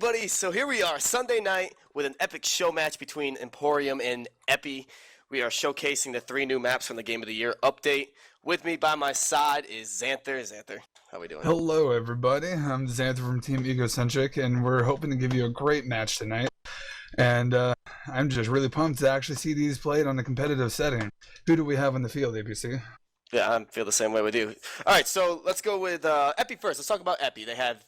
everybody. So here we are, Sunday night, with an epic show match between Emporium and Epi. We are showcasing the 3 new maps from the Game of the Year update. With me by my side is Xanther. Xanther, how we doing? Hello, everybody. I'm Xanther from Team Egocentric, and we're hoping to give you a great match tonight. And I'm just really pumped to actually see these played on a competitive setting. Who do we have on the field, APC? Yeah, I feel the same way with you. All right, so let's go with Epi first. Let's talk about Epi. They have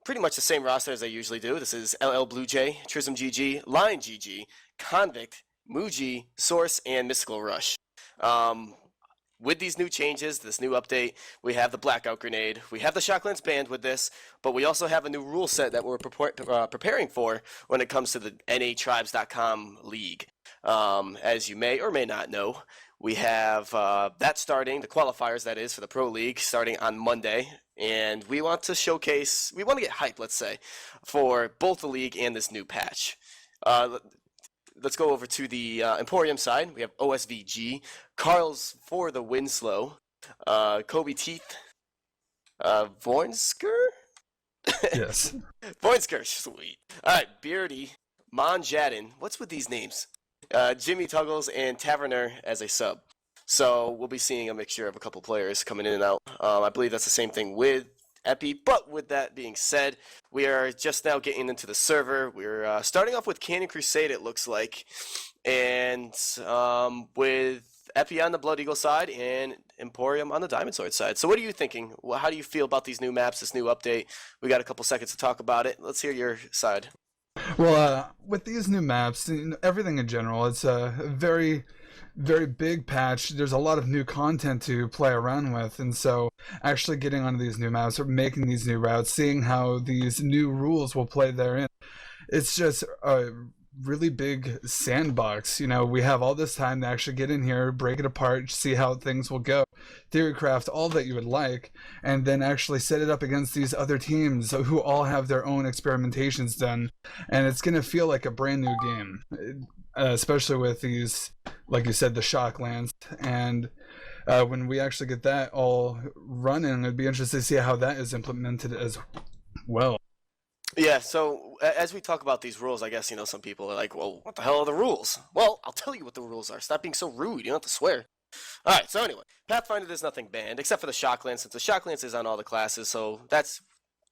pretty much the same roster as they usually do. This is LL Blue Jay, Trism GG, Lion GG, Convict, Muji, Source, and Mystical Rush. With these new changes, this new update, we have the Blackout Grenade, we have the Shocklands banned with this, but we also have a new rule set that we're preparing for when it comes to the NATribes.com league. As you may or may not know, we have that starting, the qualifiers that is, for the Pro League, starting on Monday. And we want to showcase, we want to get hype, let's say, for both the league and this new patch. Let's go over to the Emporium side. We have OSVG, Carl's for the Winslow, Kobe Teeth, Voinsker? Yes. Voinsker, sweet. All right, Beardy, Monjadin. What's with these names? Jimmy Tuggles, and Taverner as a sub. So we'll be seeing a mixture of a couple players coming in and out. I believe that's the same thing with Epi. But with that being said, we are just now getting into the server. We're starting off with Canyon Crusade, it looks like. And with Epi on the Blood Eagle side and Emporium on the Diamond Sword side. So what are you thinking? How do you feel about these new maps, this new update? We got a couple seconds to talk about it. Let's hear your side. Well, with these new maps, everything in general, it's a very, very big patch. There's a lot of new content to play around with, and so actually getting onto these new maps or making these new routes, seeing how these new rules will play therein, it's just a really big sandbox. You know, we have all this time to actually get in here, break it apart, see how things will go, theorycraft all that you would like, and then actually set it up against these other teams who all have their own experimentations done, and it's going to feel like a brand new game, especially with these, like you said, the Shocklands. And when we actually get that all running, it'd be interesting to see how that is implemented as well. Yeah, so as we talk about these rules, I guess, some people are like, well, what the hell are the rules? Well, I'll tell you what the rules are. Stop being so rude. You don't have to swear. All right, so anyway, Pathfinder, there's nothing banned, except for the Shocklands, since the Shocklands is on all the classes, so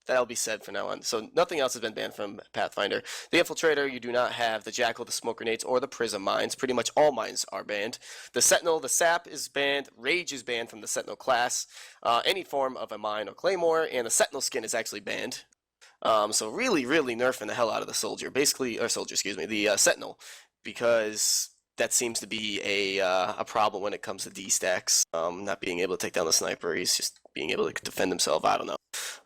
that'll be said from now on. So nothing else has been banned from Pathfinder. The Infiltrator, you do not have the Jackal, the Smoke Grenades, or the Prism Mines. Pretty much all mines are banned. The Sentinel, the Sap is banned. Rage is banned from the Sentinel class. Any form of a mine or claymore, and the Sentinel skin is actually banned. So really, really nerfing the hell out of the soldier, the Sentinel, because that seems to be a problem when it comes to D-stacks, not being able to take down the sniper. He's just being able to defend himself. I don't know.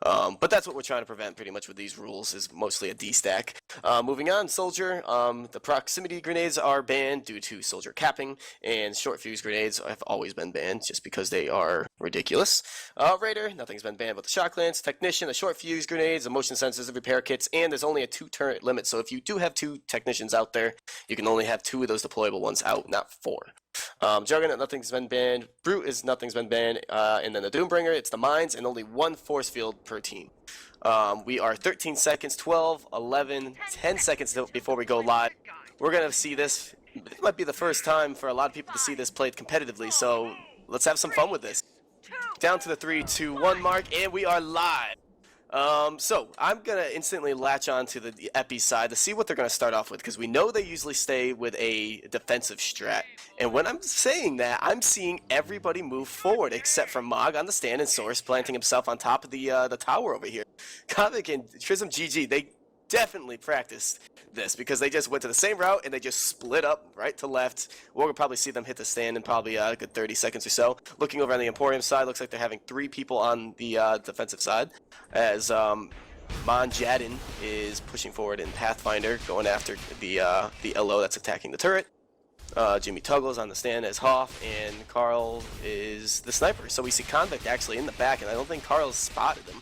But that's what we're trying to prevent pretty much with these rules, is mostly a D-stack. Moving on, Soldier, the proximity grenades are banned due to Soldier capping, and short fuse grenades have always been banned just because they are ridiculous. Raider, nothing's been banned but the Shocklands. Technician, the short fuse grenades, the motion sensors, the repair kits, and there's only a 2 turret limit, so if you do have 2 technicians out there, you can only have 2 of those deployable ones out, not 4. Juggernaut, nothing's been banned. Brute is nothing's been banned. And then the Doombringer, it's the mines, and only 1 force field per team. We are 13 seconds, 12, 11, 10 seconds before we go live. We're going to see this. It might be the first time for a lot of people to see this played competitively, so let's have some fun with this. Down to the 3, 2, 1 mark, and we are live. So I'm going to instantly latch on to the Epi side to see what they're going to start off with, because we know they usually stay with a defensive strat. And when I'm saying that, I'm seeing everybody move forward except for Mog on the stand and Source planting himself on top of the tower over here. Comic and Trism GG, they definitely practiced this because they just went to the same route and they just split up right to left. We'll probably see them hit the stand in probably a good 30 seconds or so. Looking over on the Emporium side, looks like they're having 3 people on the defensive side, as Monjadin is pushing forward in Pathfinder, going after the LO that's attacking the turret. Jimmy Tuggles on the stand as Hoff, and Carl is the sniper. So we see Convict actually in the back, and I don't think Carl's spotted him.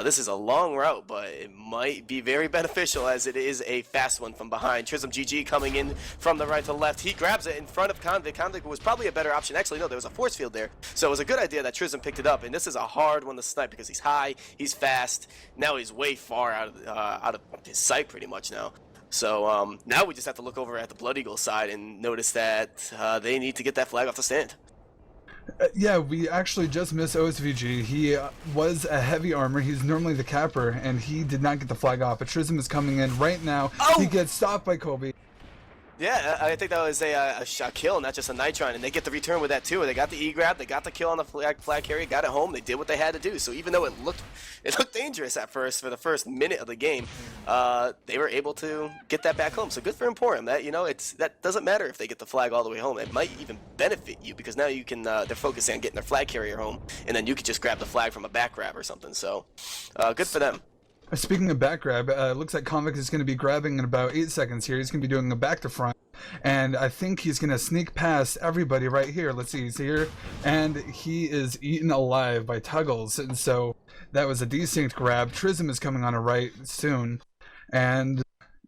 This is a long route, but it might be very beneficial as it is a fast one from behind. Trism GG coming in from the right to left. He grabs it in front of Convict. Convict was probably a better option. Actually, no, there was a force field there. So it was a good idea that Trism picked it up. And this is a hard one to snipe because he's high, he's fast. Now he's way far out of his sight pretty much now. So now we just have to look over at the Blood Eagle side and notice that they need to get that flag off the stand. Yeah, we actually just missed OSVG. He was a heavy armor. He's normally the capper, and he did not get the flag off. But Trism is coming in right now. Oh! He gets stopped by Kobe. Yeah, I think that was a kill, not just a Nitron, and they get the return with that too. They got the E-grab, they got the kill on the flag carrier, got it home. They did what they had to do. So even though it looked dangerous at first for the first minute of the game, they were able to get that back home. So good for Emporium. That that doesn't matter if they get the flag all the way home. It might even benefit you because now you can they're focusing on getting their flag carrier home, and then you could just grab the flag from a back grab or something. So good for them. Speaking of back grab, it looks like Convict is going to be grabbing in about 8 seconds here. He's going to be doing a back to front. And I think he's going to sneak past everybody right here. Let's see, he's here. And he is eaten alive by Tuggles. And so that was a decent grab. Trism is coming on a right soon. And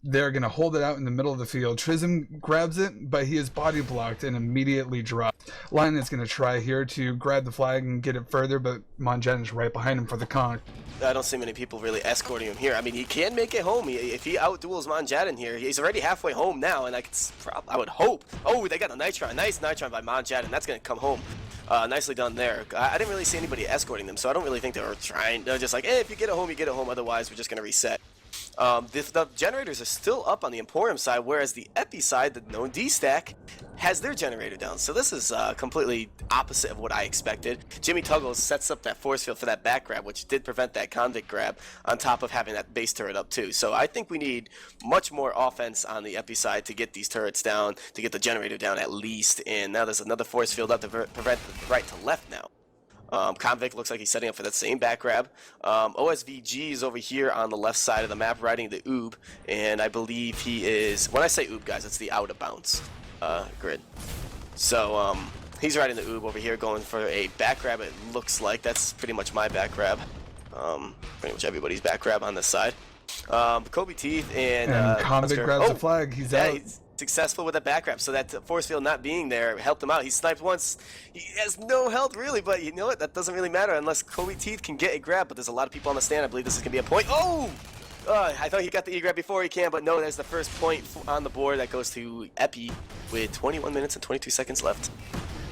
they're going to hold it out in the middle of the field. Trism grabs it, but he is body blocked and immediately dropped. Lion is going to try here to grab the flag and get it further, but Monjan is right behind him for the conk. I don't see many people really escorting him here. I mean, he can make it home. If he outduels Monjadin here, he's already halfway home now, and I would hope. Oh, they got a Nitron. Nice Nitron by Monjadin. That's going to come home. Nicely done there. I didn't really see anybody escorting them, so I don't really think they were trying. They're just like, hey, if you get it home, you get it home. Otherwise, we're just going to reset. The generators are still up on the Emporium side, whereas the Epi side, the known D-stack, has their generator down. So this is completely opposite of what I expected. Jimmy Tuggles sets up that force field for that back grab, which did prevent that Convict grab, on top of having that base turret up too. So I think we need much more offense on the Epi side to get these turrets down, to get the generator down at least. And now there's another force field up to prevent the right to left now. Convict looks like he's setting up for that same back grab. OSVG is over here on the left side of the map riding the Oob, and I believe he is, when I say Oob guys, it's the out of bounds grid. So he's riding the Oob over here going for a back grab. It looks like that's pretty much my back grab. Pretty much everybody's back grab on this side. Kobe Teeth and Convict grabs the flag. He's out. He's successful with a back grab, so that force field not being there helped him out. He sniped once. He has no health really, but you know what? That doesn't really matter unless Kobe Teeth can get a grab, but there's a lot of people on the stand. I believe this is going to be a point. Oh! I thought he got the E-grab before he can, but no, there's the first point on the board that goes to Epi with 21 minutes and 22 seconds left.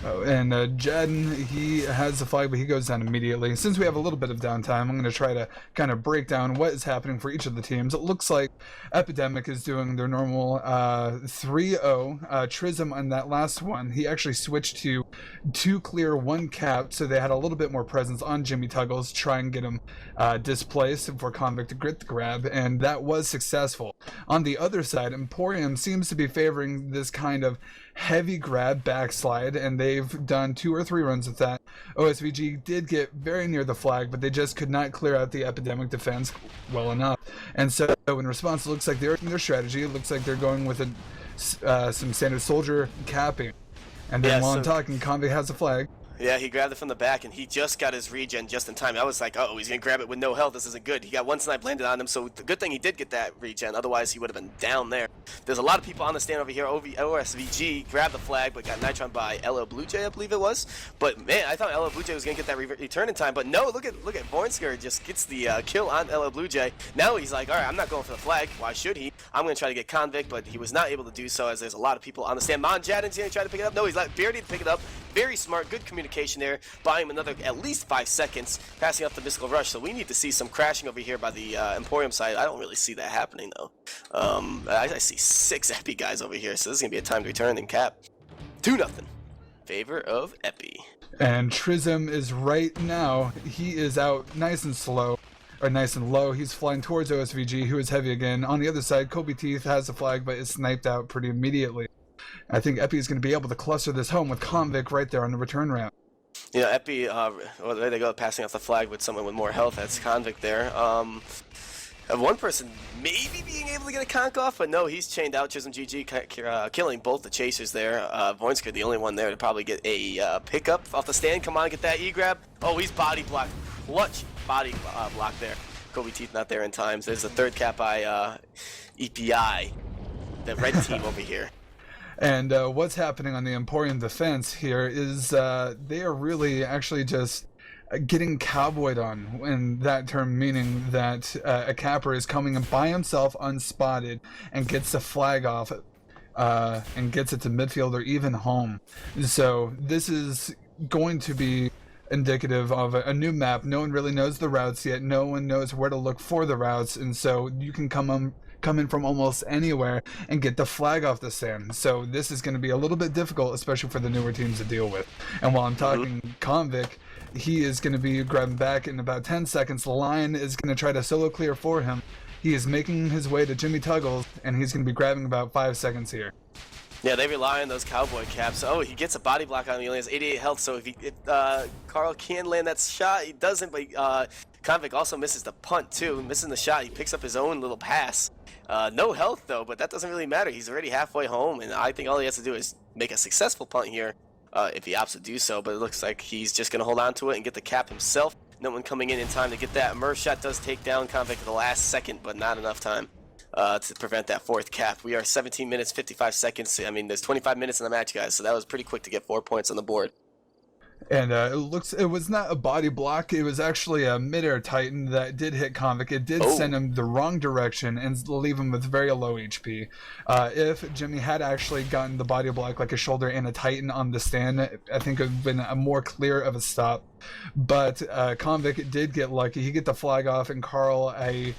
Oh, and Jadden, he has the flag, but he goes down immediately. Since we have a little bit of downtime, I'm going to try to kind of break down what is happening for each of the teams. It looks like ePidemic is doing their normal 3-0. Trism on that last one, he actually switched to 2 clear, 1 cap, so they had a little bit more presence on Jimmy Tuggles to try and get him displaced for Convict to grit the grab, and that was successful. On the other side, Emporium seems to be favoring this kind of heavy grab backslide, and they've done 2 or 3 runs with that. OSVG did get very near the flag, but they just could not clear out the ePidemic defense well enough. And so in response, it looks like they're in their strategy. It looks like they're going with some standard soldier capping. And then while I'm talking, Convict has a flag. Yeah, he grabbed it from the back, and he just got his regen just in time. I was like, oh, he's going to grab it with no health. This isn't good. He got 1 snipe landed on him, so the good thing he did get that regen. Otherwise, he would have been down there. There's a lot of people on the stand over here. OSVG grabbed the flag, but got Nitron by LL Blue Jay, I believe it was. But, man, I thought LL Blue Jay was going to get that return in time. But, no, look at Voinsker just gets the kill on LL Blue Jay. Now he's like, all right, I'm not going for the flag. Why should he? I'm going to try to get Convict, but he was not able to do so as there's a lot of people on the stand. Monjadin's going to try to pick it up. No, he's like, Beardy to pick it up. Very smart, good communication there. Buying him another at least 5 seconds, passing off the Mystical Rush. So we need to see some crashing over here by the Emporium side. I don't really see that happening though. I see 6 Epi guys over here, so this is gonna be a timed return and cap. 2-0. Favor of Epi. And Trism is right now. He is out nice and slow. Or nice and low. He's flying towards OSVG, who is heavy again. On the other side, Kobe Teeth has the flag, but is sniped out pretty immediately. I think Epi is going to be able to cluster this home with Convict right there on the return ramp. You know, Epi, well, there they go, passing off the flag with someone with more health. That's Convict there. One person maybe being able to get a conk off, but no, he's chained out. Trism GG killing both the chasers there. Voinsker, the only one there to probably get a pickup off the stand. Come on, get that E-grab. Oh, he's body blocked. Clutch body block there. Kobe Teeth not there in time. So there's a third cap by EPI, the red team over here. And what's happening on the Emporium defense here is they are really actually just getting cowboyed on, in that term meaning that a capper is coming in by himself unspotted and gets the flag off and gets it to midfield or even home. So this is going to be indicative of a new map. No one really knows the routes yet. No one knows where to look for the routes, and so you can come in from almost anywhere and get the flag off the stand. So this is going to be a little bit difficult, especially for the newer teams to deal with. And while I'm talking Convict, he is going to be grabbing back in about 10 seconds. The Lion is going to try to solo clear for him. He is making his way to Jimmy Tuggles, and he's going to be grabbing about 5 seconds here. Yeah, they rely on those cowboy caps. Oh, he gets a body block on him. He only has 88 health, so if Carl can land that shot, he doesn't, but Convict also misses the punt, too. Missing the shot, he picks up his own little pass. No health, though, but that doesn't really matter. He's already halfway home, and I think all he has to do is make a successful punt here if he opts to do so, but it looks like he's just going to hold on to it and get the cap himself. No one coming in time to get that. Merv shot does take down Convict at the last second, but not enough time to prevent that fourth cap. We are 17 minutes, 55 seconds. I mean, there's 25 minutes in the match, guys, so that was pretty quick to get 4 points on the board. And it was not a body block. It was actually a midair Titan that did hit Convict. It did send him the wrong direction and leave him with very low HP. If Jimmy had actually gotten the body block like a shoulder and a Titan on the stand, I think it would have been a more clear of a stop. But Convict did get lucky. He get the flag off, and Carl, I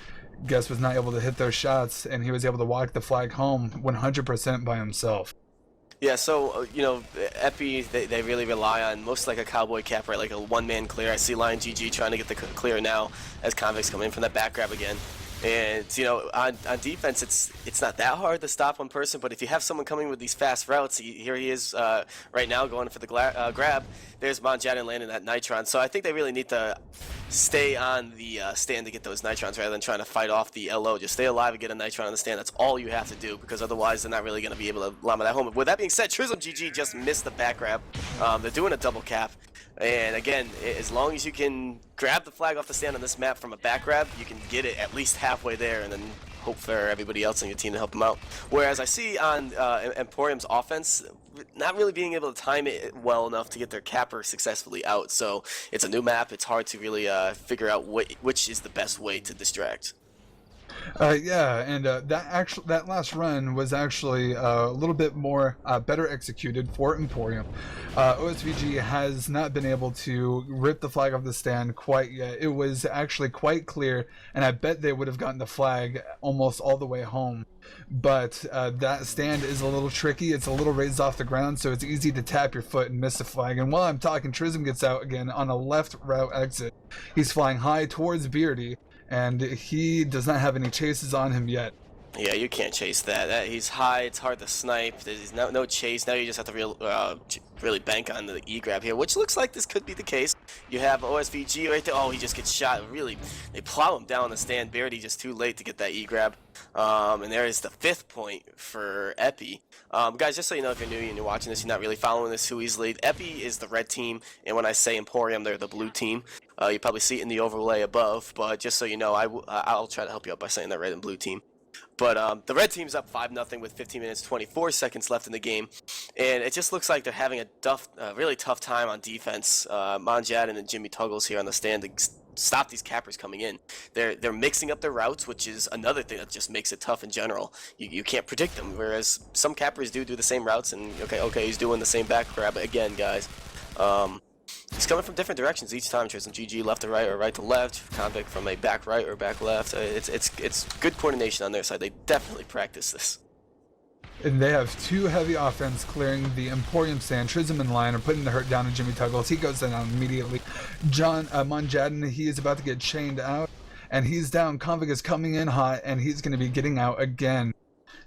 guess, was not able to hit those shots, and he was able to walk the flag home 100% by himself. Yeah, so, Epi, they really rely on most like a cowboy cap, right? Like a one-man clear. I see Lion GG trying to get the clear now as Convicts come in from that back grab again. And, on defense, it's not that hard to stop one person, but if you have someone coming with these fast routes, here he is right now going for the grab. There's Monjadin landing that Nitron. So I think they really need to stay on the stand to get those Nitrons rather than trying to fight off the LO. Just stay alive and get a Nitron on the stand. That's all you have to do, because otherwise they're not really going to be able to llama that home. With that being said, Trism GG just missed the back grab. They're doing a double cap. And again, as long as you can grab the flag off the stand on this map from a back grab, you can get it at least halfway there and then hope for everybody else in your team to help them out. Whereas I see on Emporium's offense, not really being able to time it well enough to get their capper successfully out. So it's a new map. It's hard to really figure out which is the best way to distract. Yeah, and that last run was actually a little bit more better executed for Emporium. OSVG has not been able to rip the flag off the stand quite yet. It was actually quite clear, and I bet they would have gotten the flag almost all the way home. But that stand is a little tricky. It's a little raised off the ground, so it's easy to tap your foot and miss the flag. And while I'm talking, Trism gets out again on a left route exit. He's flying high towards Beardy, and he does not have any chases on him yet. Yeah, you can't chase that. He's high. It's hard to snipe. There's no chase. Now you just have to really bank on the E-grab here, which looks like this could be the case. You have OSVG right there. Oh, he just gets shot. Really, they plow him down the stand. Beardy just too late to get that E-grab. And there is the 5th point for Epi. Guys, just so you know, if you're new and you're watching this, you're not really following this too easily. Epi is the red team, and when I say Emporium, they're the blue team. You probably see it in the overlay above, but just so you know, I'll try to help you out by saying that red and blue team. But the red team's up 5-0 with 15 minutes, 24 seconds left in the game, and it just looks like they're having a really tough time on defense. Monjadin and Jimmy Tuggles here on the stand to stop these cappers coming in. They're mixing up their routes, which is another thing that just makes it tough in general. You can't predict them, whereas some cappers do the same routes, and okay, he's doing the same back grab again, guys. He's coming from different directions each time. Trism GG left to right or right to left. Convict from a back right or back left. It's good coordination on their side. They definitely practice this. And they have 2 heavy offense clearing the Emporium stand. Trism and Lion are putting the hurt down on Jimmy Tuggles. He goes down immediately. Monjadin, he is about to get chained out, and he's down. Convict is coming in hot, and he's going to be getting out again.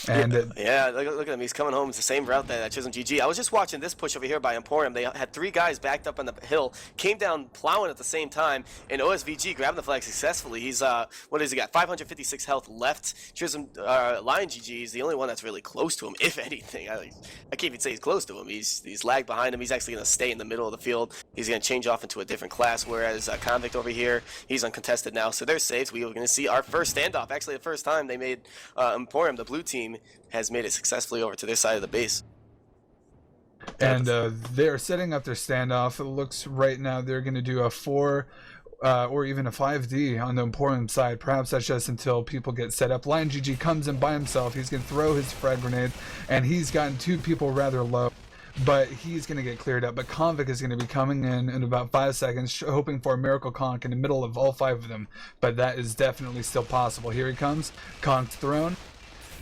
And Yeah, look at him. He's coming home. It's the same route that Chisholm GG. I was just watching this push over here by Emporium. They had 3 guys backed up on the hill, came down plowing at the same time, and OSVG grabbed the flag successfully. He's, what has he got? 556 health left. Chisholm, Lion GG is the only one that's really close to him, if anything. I can't even say he's close to him. He's lagged behind him. He's actually going to stay in the middle of the field. He's going to change off into a different class, whereas Convict over here, he's uncontested now. So they're safe. We are going to see our first standoff. Actually, the first time they made Emporium, the blue team, has made it successfully over to their side of the base. And they're setting up their standoff. It looks right now they're going to do a 4 or even a 5D on the Emporium side. Perhaps that's just until people get set up. Lion GG comes in by himself. He's going to throw his frag grenade, and he's gotten 2 people rather low, but he's going to get cleared up. But Convict is going to be coming in about 5 seconds, hoping for a miracle conk in the middle of all 5 of them. But that is definitely still possible. Here he comes. Conk thrown.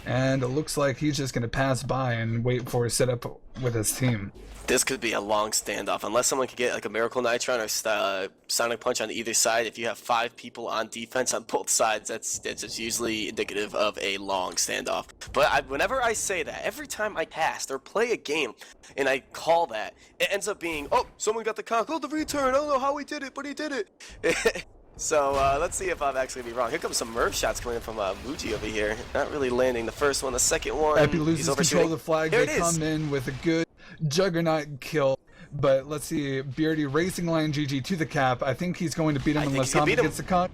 And it looks like he's just going to pass by and wait for a setup with his team. This could be a long standoff. Unless someone could get like a Miracle Nitron or Sonic Punch on either side, if you have 5 people on defense on both sides, that's just usually indicative of a long standoff. But whenever I say that, every time I cast or play a game and I call that, it ends up being, oh, someone got the conk, oh, the return, I don't know how he did it, but he did it. So let's see if I'm actually going to be wrong. Here comes some Murph shots coming in from Muji over here. Not really landing the first one. The second one, Epi loses he's control of the flag. There They come in with a good Juggernaut kill. But let's see, Beardy racing Lion GG to the cap. I think he's going to beat him unless Convict gets the conk.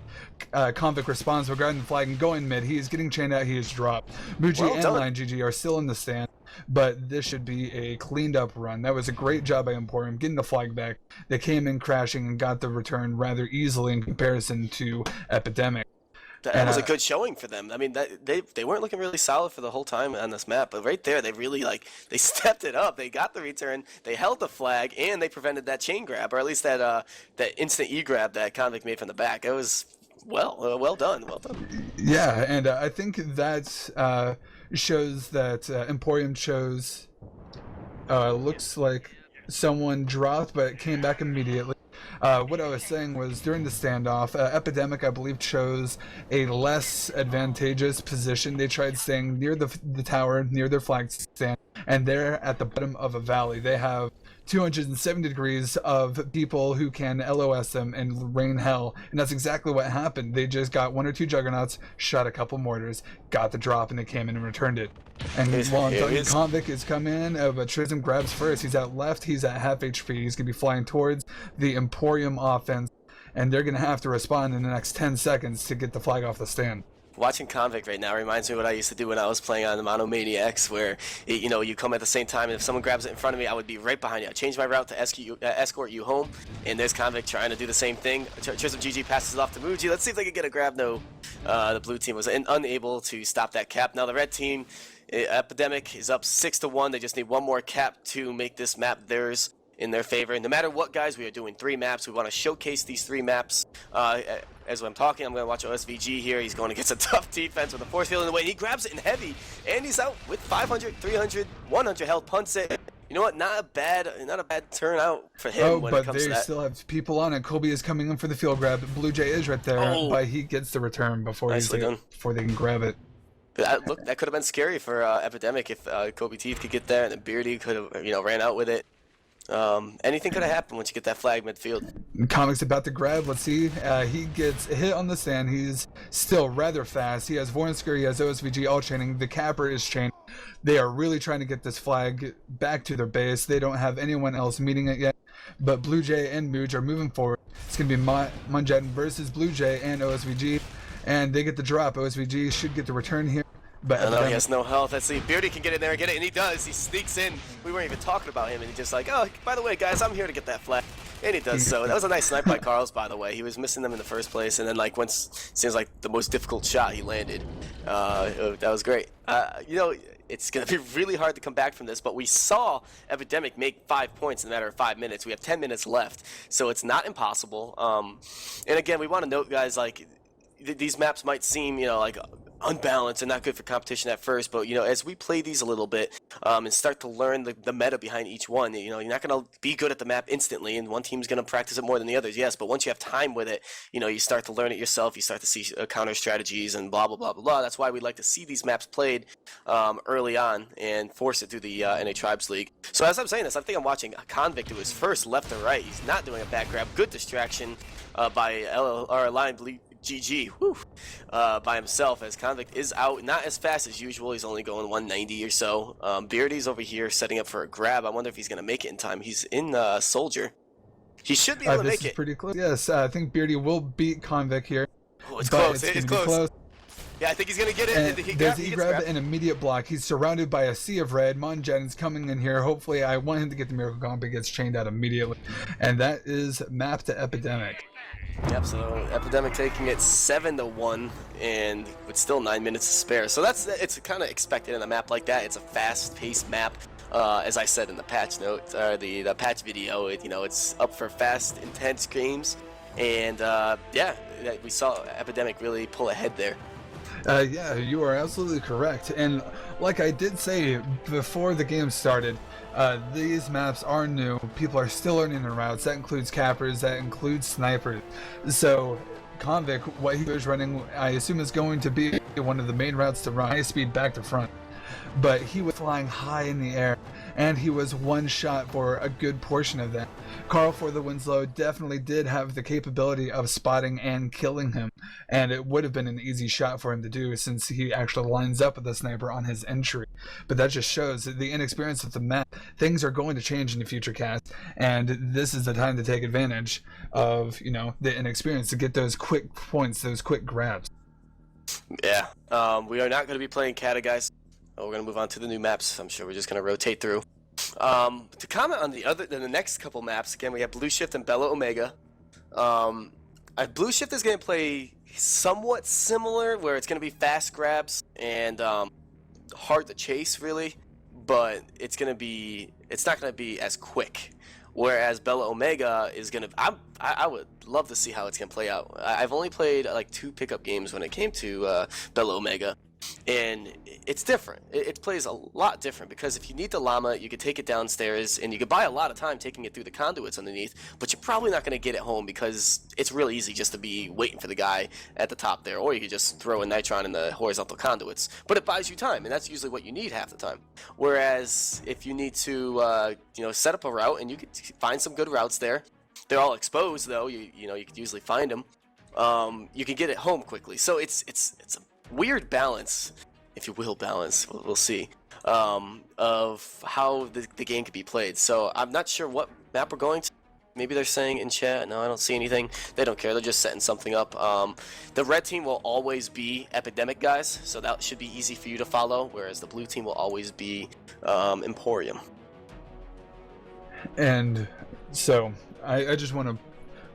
Convict responds regarding the flag and going mid. He is getting chained out. He is dropped. Muji and Lion GG are still in the stand. But this should be a cleaned up run. That was a great job by Emporium getting the flag back. They came in crashing and got the return rather easily in comparison to Epidemic. That was a good showing for them. I mean, they weren't looking really solid for the whole time on this map, but right there, they really they stepped it up. They got the return, they held the flag, and they prevented that chain grab, or at least that instant E grab that Convict made from the back. It was well done. Yeah, and I think that shows that Emporium chose. Looks like someone dropped, but came back immediately. What I was saying was during the standoff, Epidemic, I believe, chose a less advantageous position. They tried staying near the tower, near their flag stand, and they're at the bottom of a valley. They have 270 degrees of people who can LOS them and rain hell, and that's exactly what happened. They just got 1 or 2 juggernauts, shot a couple mortars, got the drop, and they came in and returned it. And while I'm talking, Convict is coming in, but Trism grabs first. He's at left, he's at half HP. He's going to be flying towards the Emporium offense, and they're going to have to respond in the next 10 seconds to get the flag off the stand. Watching Convict right now reminds me of what I used to do when I was playing on the Monomaniacs, where you come at the same time, and if someone grabs it in front of me, I would be right behind you. I'd change my route to escort you home, and there's Convict trying to do the same thing. Chisholm GG passes it off to Muji. Let's see if they can get a grab. No, the blue team was unable to stop that cap. Now the red team, Epidemic, is up 6-1. They just need 1 more cap to make this map theirs in their favor. And no matter what, guys, we are doing 3 maps. We want to showcase these 3 maps. As I'm talking, I'm going to watch OSVG here. He's going against a tough defense with a force field in the way. And he grabs it in heavy, and he's out with 500, 300, 100 health. Punts it. You know what? Not a bad turnout for him when it comes to that. But they still have people on it. Kobe is coming in for the field grab. Blue Jay is right there, but he gets the return before before they can grab it. Look, that could have been scary for Epidemic if Kobe Teeth could get there, and then Beardy could have ran out with it. Anything could have happened once you get that flag midfield. Comic's about to grab. Let's see. He gets hit on the stand. He's still rather fast. He has Vornsker, he has OSVG all chaining. The capper is chained. They are really trying to get this flag back to their base. They don't have anyone else meeting it yet. But Blue Jay and Mooj are moving forward. It's going to be Munjet versus Blue Jay and OSVG. And they get the drop. OSVG should get the return here. But I know he has no health. Let's see. Beardy can get in there and get it, and he does. He sneaks in. We weren't even talking about him, and he's just like, oh, by the way, guys, I'm here to get that flag. And he does so. That was a nice snipe by Carlos, by the way. He was missing them in the first place, and then, once seems like the most difficult shot he landed. That was great. It's going to be really hard to come back from this, but we saw Epidemic make 5 points in a matter of 5 minutes. We have 10 minutes left, so it's not impossible. And again, we want to note, guys, these maps might seem, unbalanced and not good for competition at first, but as we play these a little bit and start to learn the meta behind each one, you're not going to be good at the map instantly, and one team's going to practice it more than the others, yes, but once you have time with it, you start to learn it yourself, you start to see counter strategies and blah blah blah blah blah. That's why we like to see these maps played early on and force it through the NA Tribes League. So as I'm saying this, I think I'm watching a Convict do his first left to right. He's not doing a back grab. Good distraction by Lion GG, by himself, as Convict is out, not as fast as usual. He's only going 190 or so. Beardy's over here setting up for a grab. I wonder if he's going to make it in time. He's in Soldier. He should be able to make it. This is pretty close. Yes, I think Beardy will beat Convict here. Oh, it's close. It's close. Yeah, I think he's going to get it. And there's an E-grab, an immediate block. He's surrounded by a sea of red. Monjen's coming in here. Hopefully, I want him to get the Miracle Comp, but gets chained out immediately. And that is map to Epidemic. Yep, so Epidemic taking it 7-1, and with still 9 minutes to spare. So it's kind of expected in a map like that. It's a fast-paced map. As I said in the patch note, the patch video, it's up for fast, intense games. And yeah, we saw Epidemic really pull ahead there. Yeah, you are absolutely correct. And like I did say before the game started, these maps are new. People are still learning the routes. That includes cappers, that includes snipers. So Convict, what he was running, I assume is going to be one of the main routes to run high speed back to front. But he was flying high in the air, and he was one shot for a good portion of that. Carl for the Winslow definitely did have the capability of spotting and killing him, and it would have been an easy shot for him to do since he actually lines up with the sniper on his entry. But that just shows the inexperience of the map. Things are going to change in the future cast, and this is the time to take advantage of the inexperience to get those quick points, those quick grabs. Yeah, we are not going to be playing Kata, guys. We're going to move on to the new maps. I'm sure we're just going to rotate through. To comment on the next couple maps, again, we have Blue Shift and Bella Omega. Blue Shift is going to play somewhat similar, where it's going to be fast grabs and hard to chase, really, but it's not going to be as quick. Whereas Bella Omega is going to... I would love to see how it's going to play out. I've only played like 2 pickup games when it came to Bella Omega. And it's different. It plays a lot different, because if you need the llama, you could take it downstairs, and you could buy a lot of time taking it through the conduits underneath, but you're probably not going to get it home, because it's real easy just to be waiting for the guy at the top there, or you could just throw a nitron in the horizontal conduits. But it buys you time, and that's usually what you need half the time. Whereas if you need to set up a route, and you could find some good routes there, they're all exposed though, you could usually find them, you can get it home quickly. So it's a weird balance, if you will, we'll see, of how the game could be played. So I'm not sure what map we're going to. Maybe they're saying in chat. No, I don't see anything. They don't care. They're just setting something up. The red team will always be Epidemic, guys, so that should be easy for you to follow, whereas the blue team will always be Emporium. And so I just want to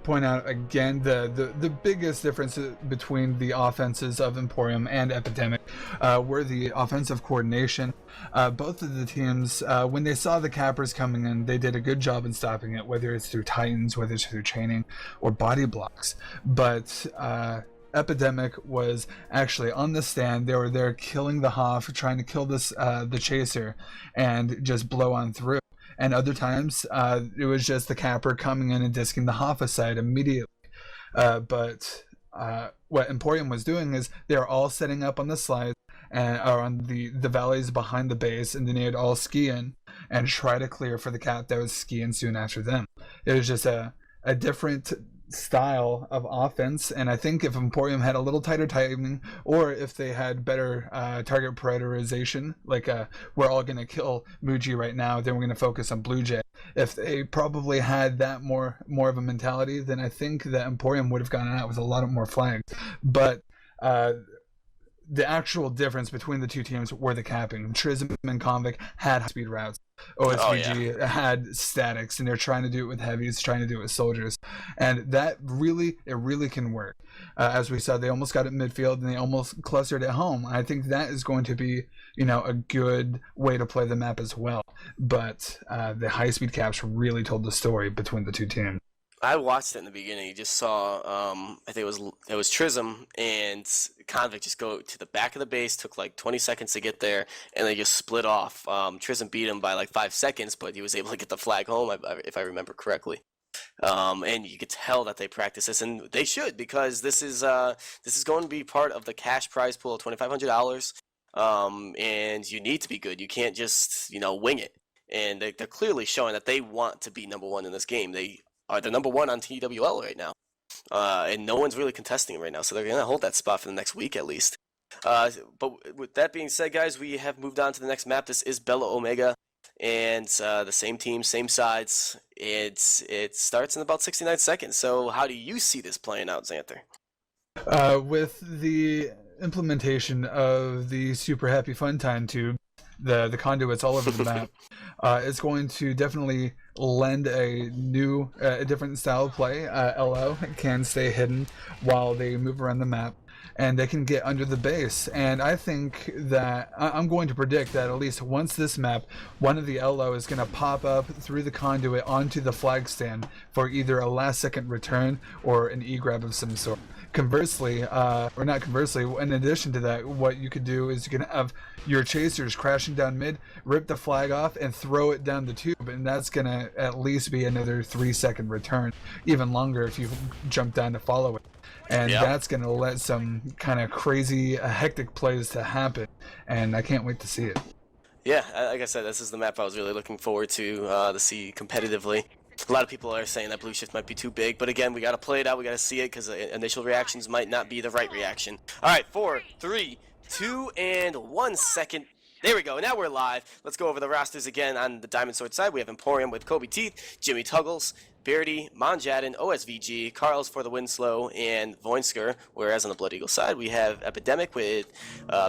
point out again the biggest difference between the offenses of Emporium and Epidemic were the offensive coordination. Both of the teams, when they saw the cappers coming in, they did a good job in stopping it, whether it's through Titans, whether it's through chaining or body blocks. But Epidemic was actually on the stand. They were there killing the Hoff, trying to kill the chaser and just blow on through. And other times, it was just the capper coming in and disking the Hoff aside immediately. But what Emporium was doing is they were all setting up on the slides or on the valleys behind the base, and then they'd all ski in and try to clear for the cap that was skiing soon after them. It was just a different style of offense, and I think if Emporium had a little tighter timing, or if they had better target prioritization, like we're all going to kill Muji right now, then we're going to focus on Blue Jay. If they probably had that more of a mentality, then I think that Emporium would have gone out with a lot more flags. But the actual difference between the two teams were the capping. Trism and Convict had high-speed routes. OSVG had statics, and they're trying to do it with heavies, trying to do it with soldiers. And that really can work. As we saw, they almost got it midfield, and they almost clustered at home. I think that is going to be, a good way to play the map as well. But the high-speed caps really told the story between the two teams. I watched it in the beginning. You just saw, I think it was Trism and Convict just go to the back of the base. Took like 20 seconds to get there, and they just split off. Trism beat him by like 5 seconds, but he was able to get the flag home, if I remember correctly. And you could tell that they practice this, and they should because this is going to be part of the cash prize pool of $2,500. And you need to be good. You can't just wing it. And they're clearly showing that they want to be number one in this game. They are the number one on TWL right now, and no one's really contesting it right now. So they're gonna hold that spot for the next week at least. But with that being said, guys, we have moved on to the next map. This is Bella Omega, and the same team, same sides. It starts in about 69 seconds. So how do you see this playing out, Xanther? With the implementation of the Super Happy Fun Time tube, the conduits all over the map, it's going to definitely lend a new, a different style of play. LO can stay hidden while they move around the map, and they can get under the base. And I think that I'm going to predict that at least once this map, one of the LO is going to pop up through the conduit onto the flag stand for either a last second return or an E-grab of some sort. Conversely, or not conversely, in addition to that, what you could do is you can have your chasers crashing down mid, rip the flag off, and throw it down the tube, and that's going to at least be another 3-second return, even longer if you jump down to follow it. And that's going to let some kind of crazy, hectic plays to happen, and I can't wait to see it. Yeah, like I said, this is the map I was really looking forward to see competitively. A lot of people are saying that Blue Shift might be too big, but again, we got to play it out. We got to see it because initial reactions might not be the right reaction. All right, 4, 3, 2, and 1 second. There we go. Now we're live. Let's go over the rosters again. On the Diamond Sword side, we have Emporium with Kobe Teeth, Jimmy Tuggles, Beardy, Monjadin, OSVG, Carls for the Winslow, and Voinsker. Whereas on the Blood Eagle side, we have Epidemic with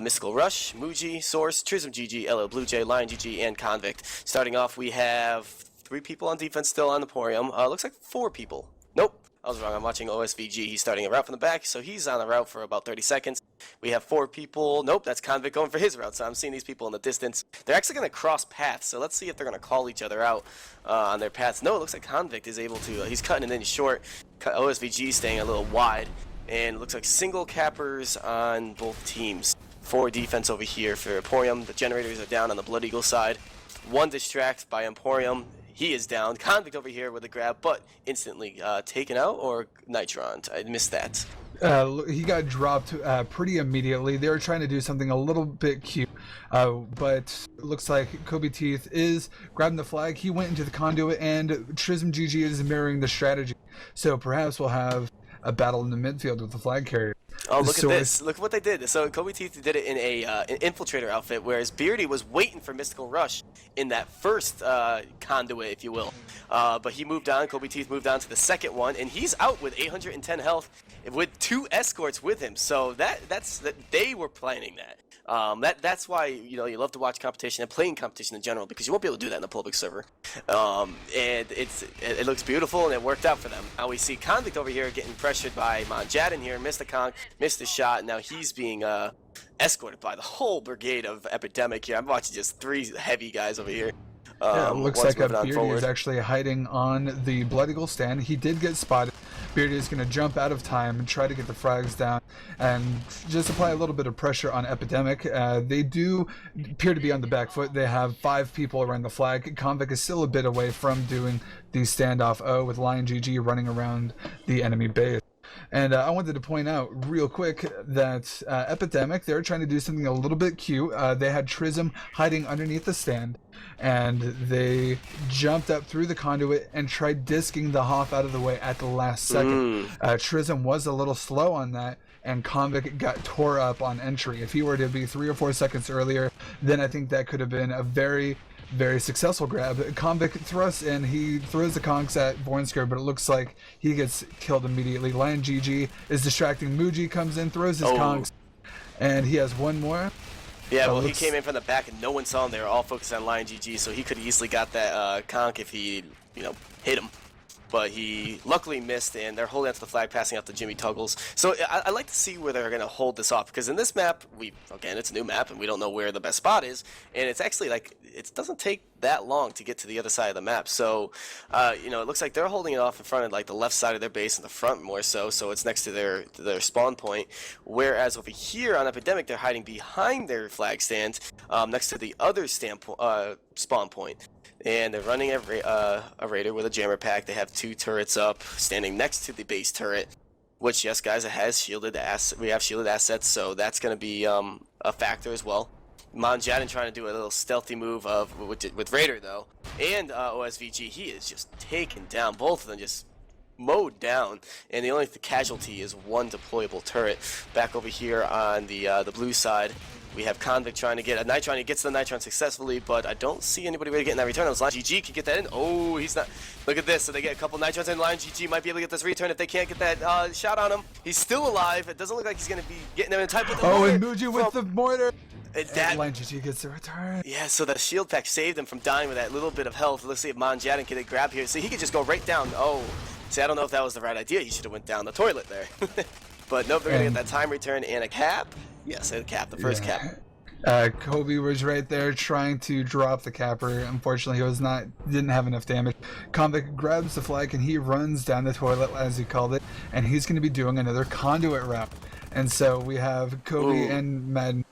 Mystical Rush, Muji, Source, Trism GG, LL Blue Jay, Lion GG, and Convict. Starting off, we have 3 people on defense still on Emporium. Looks like 4 people. Nope. I was wrong. I'm watching OSVG. He's starting a route from the back, so he's on the route for about 30 seconds. We have 4 people. Nope, that's Convict going for his route, so I'm seeing these people in the distance. They're actually going to cross paths, so let's see if they're going to call each other out on their paths. No, it looks like Convict is able to. He's cutting it in short. OSVG staying a little wide, and it looks like single cappers on both teams. 4 defense over here for Emporium. The generators are down on the Blood Eagle side. 1 distract by Emporium. He is down. Convict over here with a grab, but instantly taken out, or Nitron. I missed that. He got dropped pretty immediately. They were trying to do something a little bit cute, but it looks like Kobe Teeth is grabbing the flag. He went into the conduit, and Trism GG is mirroring the strategy. So perhaps we'll have a battle in the midfield with the flag carrier. Oh, look at this. Look at what they did. So Kobe Teeth did it in an infiltrator outfit, whereas Beardy was waiting for Mystical Rush in that first conduit, if you will. But he moved on. Kobe Teeth moved on to the second one, and he's out with 810 health with 2 escorts with him. So that's they were planning that. That's why you love to watch competition and playing competition in general, because you won't be able to do that in the public server. And it looks beautiful, and it worked out for them. Now we see Convict over here getting pressured by Monjadin here, missed the conk, missed the shot, and now he's being escorted by the whole brigade of Epidemic here. I'm watching just 3 heavy guys over here. Yeah, it looks like Beardy is actually hiding on the Blood Eagle stand. He did get spotted. Beardy is going to jump out of time and try to get the frags down and just apply a little bit of pressure on Epidemic. They do appear to be on the back foot. They have 5 people around the flag. Convict is still a bit away from doing the standoff O with Lion GG running around the enemy base. And I wanted to point out real quick that Epidemic, they're trying to do something a little bit cute. They had Trism hiding underneath the stand, and they jumped up through the conduit and tried disking the Hoff out of the way at the last second. Trism was a little slow on that, and Convict got tore up on entry. If he were to be 3 or 4 seconds earlier, then I think that could have been a very successful grab. Convict thrusts in, he throws the conks at Voinsker, but it looks like he gets killed immediately. Lion GG is distracting. Muji comes in, throws his conks, and he has 1 more. Yeah, well, he came in from the back and no one saw him. They were all focused on Lion GG, so he could have easily got that conk if he, hit him. but he luckily missed, and they're holding onto the flag, passing out to Jimmy Tuggles. So I like to see where they're going to hold this off, because in this map, again, it's a new map, and we don't know where the best spot is, and it's actually like, it doesn't take that long to get to the other side of the map. So, you know, it looks like they're holding it off in front of like the left side of their base, in the front more so it's next to their spawn point, whereas over here on Epidemic, they're hiding behind their flag stand, next to the other spawn point. And they're running a raider with a jammer pack. They have 2 turrets up, standing next to the base turret, which, yes, guys, it has shielded we have shielded assets, so that's going to be a factor as well. Monjaden trying to do a little stealthy move with Raider, though, and OSVG, he is just taken down. Both of them just mowed down, and the only casualty is 1 deployable turret. Back over here on the blue side, we have Convict trying to get a Nitron. He gets the Nitron successfully, but I don't see anybody really getting that return. GG can get that in. Oh, he's not. Look at this. So they get a couple Nitrons in line. GG might be able to get this return if they can't get that shot on him. He's still alive. It doesn't look like he's going to be getting them in time with the mortar. And Muji with the mortar. That line GG gets the return. Yeah, so the shield pack saved him from dying with that little bit of health. Let's see if Monjaden can grab here. See, he could just go right down. Oh, see, I don't know if that was the right idea. He should have went down the toilet there. But nope, they're going to get that time return and a cap. Yes, a cap, the first cap. Kobe was right there trying to drop the capper. Unfortunately, he didn't have enough damage. Convict grabs the flag and he runs down the toilet, as he called it, and he's going to be doing another conduit route. And so we have Kobe and Madden.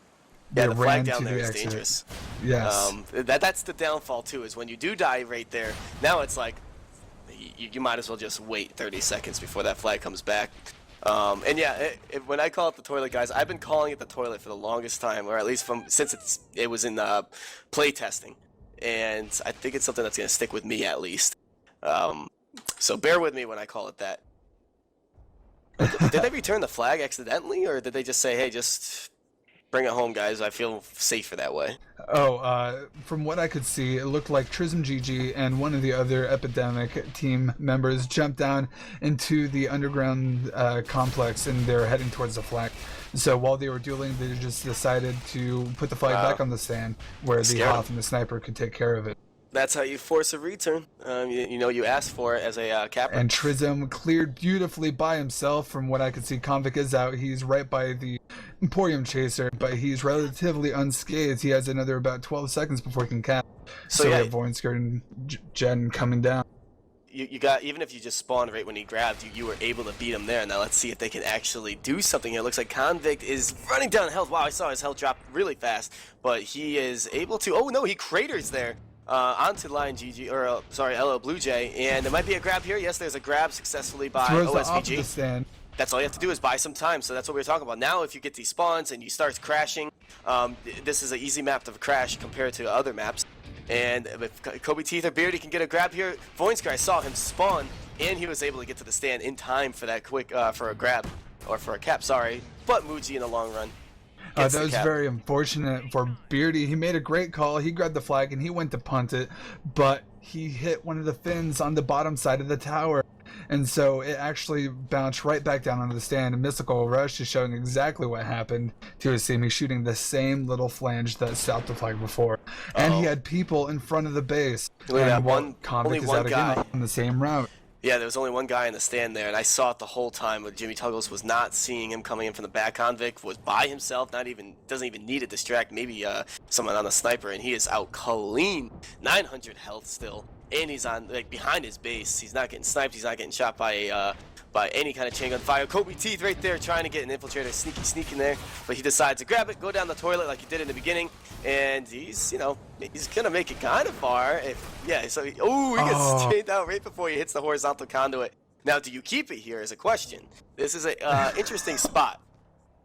Yeah, the flag down there is dangerous. Yes. That's the downfall too, is when you do die right there, now it's like you might as well just wait 30 seconds before that flag comes back. And yeah, when I call it the toilet, guys, I've been calling it the toilet for the longest time, or at least since it was in play testing, and I think it's something that's going to stick with me at least. So bear with me when I call it that. Did they return the flag accidentally, or did they just say, hey, just bring it home, guys? I feel safer that way. From what I could see, it looked like Trism GG and one of the other Epidemic team members jumped down into the underground complex, and they're heading towards the flag. So while they were dueling, they just decided to put the flag back on the stand, where the Hoff and the sniper could take care of it. That's how you force a return. You know, you ask for it as a capper. And Trism cleared beautifully by himself. From what I could see, Convict is out. He's right by the Emporium chaser, but he's relatively unscathed. He has another about 12 seconds before he can cap. So yeah, we have Voinskirt and Jen coming down. You got, even if you just spawned right when he grabbed you, you were able to beat him there. Now let's see if they can actually do something here. It looks like Convict is running down health. Wow, I saw his health drop really fast, but he is able to. Oh no, he craters there. Onto line GG, or sorry, LL Blue Jay, and there might be a grab here. Yes, there's a grab successfully by OSVG. That's all you have to do is buy some time, so that's what we were talking about. Now if you get these spawns and you start crashing, this is an easy map to crash compared to other maps. And if Kobe Teeth or Beardy can get a grab here, Voinskirt, I saw him spawn, and he was able to get to the stand in time for that quick, for a grab, or for a cap, sorry, but Muji in the long run. That was very unfortunate for Beardy. He made a great call. He grabbed the flag and he went to punt it, but he hit one of the fins on the bottom side of the tower. And so it actually bounced right back down onto the stand. And Mystical Rush is showing exactly what happened to his team. He's shooting the same little flange that stopped the flag before. And he had people in front of the base. Look at that, Convict is out again on the same route. Yeah, there was only one guy in the stand there, and I saw it the whole time. But Jimmy Tuggles was not seeing him coming in from the back. Convict was by himself, doesn't even need to distract maybe someone on the sniper, and he is out clean. 900 health still, and he's on behind his base. He's not getting sniped. He's not getting shot by any kind of chain gun fire. Kobe Teeth right there trying to get an infiltrator, sneaking there, but he decides to grab it, go down the toilet like he did in the beginning, and he's gonna make it kind of far. He gets chained out right before he hits the horizontal conduit. Now, do you keep it here is a question. This is a interesting spot.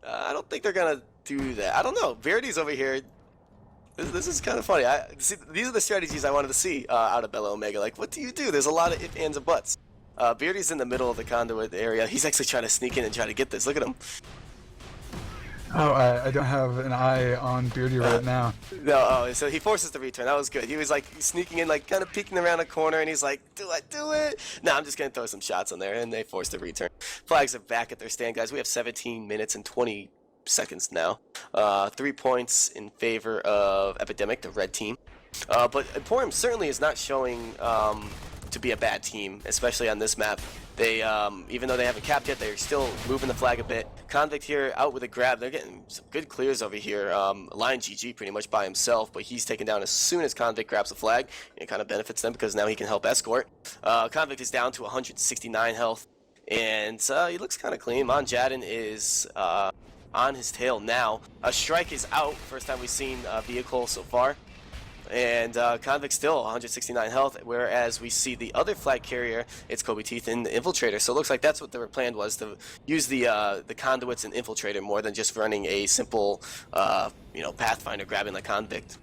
I don't think they're gonna do that. I don't know. Verity's over here. This is kind of funny. These are the strategies I wanted to see out of Bella Omega. Like, what do you do? There's a lot of ifs, ands, and buts. Beardy's in the middle of the conduit area. He's actually trying to sneak in and try to get this. Look at him. Oh, I don't have an eye on Beardy right now. No, so he forces the return. That was good. He was like sneaking in, like kind of peeking around a corner, and he's like, do I do it? No, I'm just going to throw some shots on there, and they force the return. Flags are back at their stand, guys. We have 17 minutes and 20 seconds now. 3 points in favor of Epidemic, the red team. But Emporium certainly is not showing to be a bad team, especially on this map. They, even though they haven't capped yet, they're still moving the flag a bit. Convict here out with a grab. They're getting some good clears over here. Lion GG pretty much by himself, but he's taken down as soon as Convict grabs the flag. It kind of benefits them because now he can help escort. Convict is down to 169 health, and he looks kind of clean. Mon Jadden is on his tail now. Strike is out. First time we've seen a vehicle so far. And Convict still 169 health, whereas we see the other flag carrier, it's Kobe Teeth and the Infiltrator. So it looks like that's what their plan was, to use the Conduits and Infiltrator more than just running a simple, Pathfinder grabbing the Convict.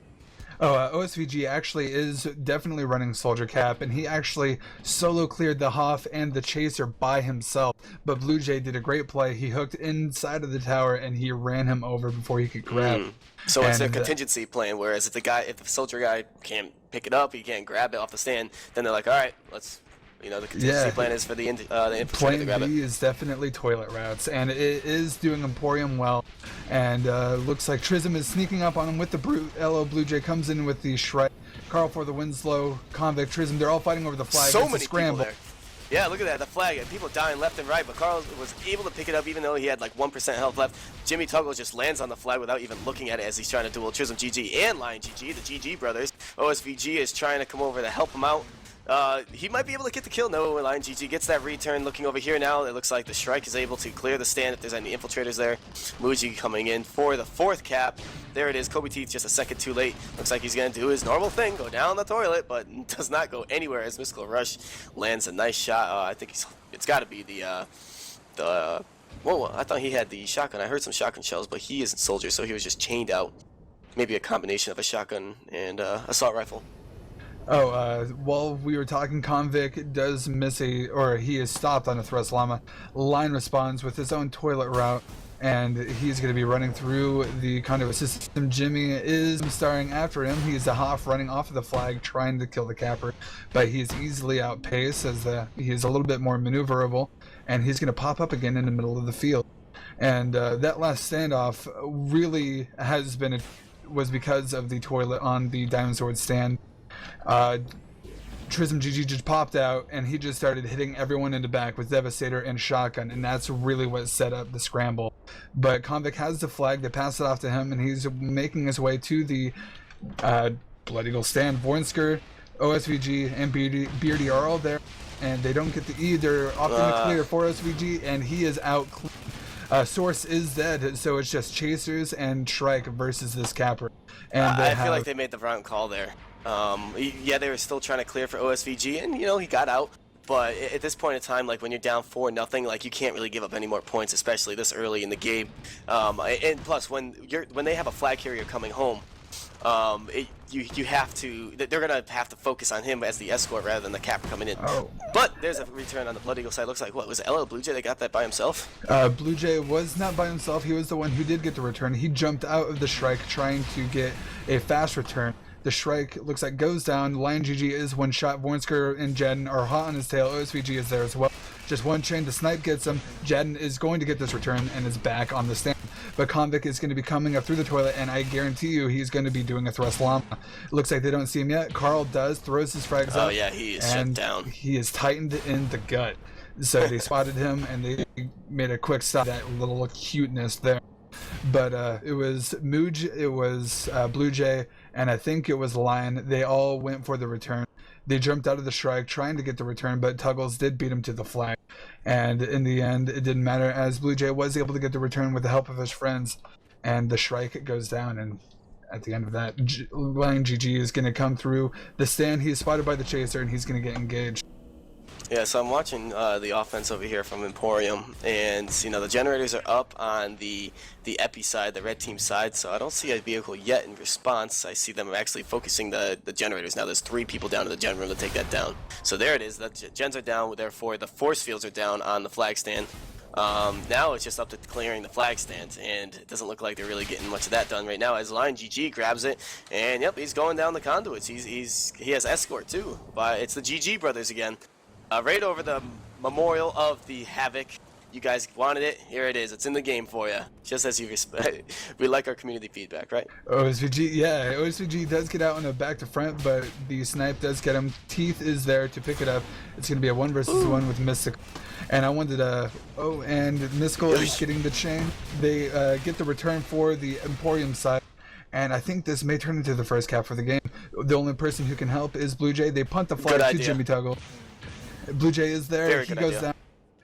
OSVG actually is definitely running Soldier Cap, and he actually solo cleared the Hoff and the Chaser by himself. But Blue Jay did a great play. He hooked inside of the tower, and he ran him over before he could grab. So it's a contingency plan, whereas if the soldier guy can't pick it up, he can't grab it off the stand, then they're like, all right, let's, the contingency plan is for the infiltrator to grab it. Plan B is definitely toilet routes, and it is doing Emporium well, and looks like Trism is sneaking up on him with the Brute. LO Blue Jay comes in with the Shrike. Carl for the Winslow, Convict, Trism, they're all fighting over the flag. So it's many a scramble. people there. Yeah, look at that, the flag, and people dying left and right, but Carl was able to pick it up even though he had like 1% health left. Jimmy Tuggle just lands on the flag without even looking at it as he's trying to duel Trism GG and Lion GG, the GG brothers. OSVG is trying to come over to help him out. He might be able to get the kill. No, Lion GG gets that return. Looking over here now, it looks like the Shrike is able to clear the stand if there's any infiltrators there. Muji coming in for the 4th cap. There it is. Kobe Teeth just a second too late. Looks like he's going to do his normal thing, go down the toilet, but does not go anywhere as Mystical Rush lands a nice shot. I think it's got to be whoa, I thought he had the shotgun. I heard some shotgun shells, but he isn't Soldier, so he was just chained out. Maybe a combination of a shotgun and assault rifle. While we were talking, Convict does miss he is stopped on a thrust llama. Line responds with his own toilet route, and he's going to be running through the conduit system. Jimmy is starring after him. He's a Hoff running off of the flag, trying to kill the capper, but he's easily outpaced as he is a little bit more maneuverable, and he's going to pop up again in the middle of the field. And that last standoff really was because of the toilet on the Diamond Sword stand. Trism GG just popped out, and he just started hitting everyone in the back with Devastator and Shotgun, and that's really what set up the scramble. But Convict has the flag, they pass it off to him, and he's making his way to the Blood Eagle stand. Voinsker, OSVG, and Beardy are all there, and they don't get the E. They're off in the clear for OSVG, and he is out clean. Source is dead, so it's just Chasers and Shrike versus this capper. And I feel like they made the wrong call there. Yeah, they were still trying to clear for OSVG, and he got out. But at this point in time, like when you're down 4-0, like you can't really give up any more points, especially this early in the game. And plus, when they have a flag carrier coming home, you have to. They're gonna have to focus on him as the escort rather than the capper coming in. Oh. But there's a return on the Blood Eagle side. Looks like what was it, LL Blue Jay that got that by himself? Blue Jay was not by himself. He was the one who did get the return. He jumped out of the Shrike trying to get a fast return. The Shrike looks like goes down. Lion GG is one shot. Voinsker and Jadden are hot on his tail. OSVG is there as well. Just one chain. The snipe gets him. Jadden is going to get this return and is back on the stand. But Convict is going to be coming up through the toilet, and I guarantee you he's going to be doing a thrust llama. It looks like they don't see him yet. Carl does, throws his frags up. Oh yeah, he is shut down. He is tightened in the gut. So they spotted him, and they made a quick stop. That little cuteness there. But it was Mooj, it was Blue Jay, and I think it was Lion. They all went for the return. They jumped out of the Shrike trying to get the return, but Tuggles did beat him to the flag. And in the end, it didn't matter, as Blue Jay was able to get the return with the help of his friends. And the Shrike goes down, and at the end of that, Lion GG is going to come through the stand. He's spotted by the Chaser, and he's going to get engaged. Yeah, so I'm watching the offense over here from Emporium, and the generators are up on the Epi side, the red team side, so I don't see a vehicle yet in response. I see them actually focusing the generators. Now there's 3 people down in the gen room to take that down. So there it is, the gens are down, therefore the force fields are down on the flag stand. Now it's just up to clearing the flag stand, and it doesn't look like they're really getting much of that done right now as Lion GG grabs it, and yep, he's going down the conduits. He has escort too, but it's the GG brothers again. Right over the memorial of the Havoc, You guys wanted it. Here it is. It's in the game for you. Just as you respect. We like our community feedback, right? OSVG, yeah, OSVG does get out on a back to front, but the snipe does get him. Teeth is there to pick it up. It's going to be a 1 versus 1 with Mystical. And I wanted to, and Mystical is getting the chain. They get the return for the Emporium side. And I think this may turn into the first cap for the game. The only person who can help is Blue Jay. They punt the flag to Jimmy Tuggle. Blue Jay is there. Very he good goes idea. down.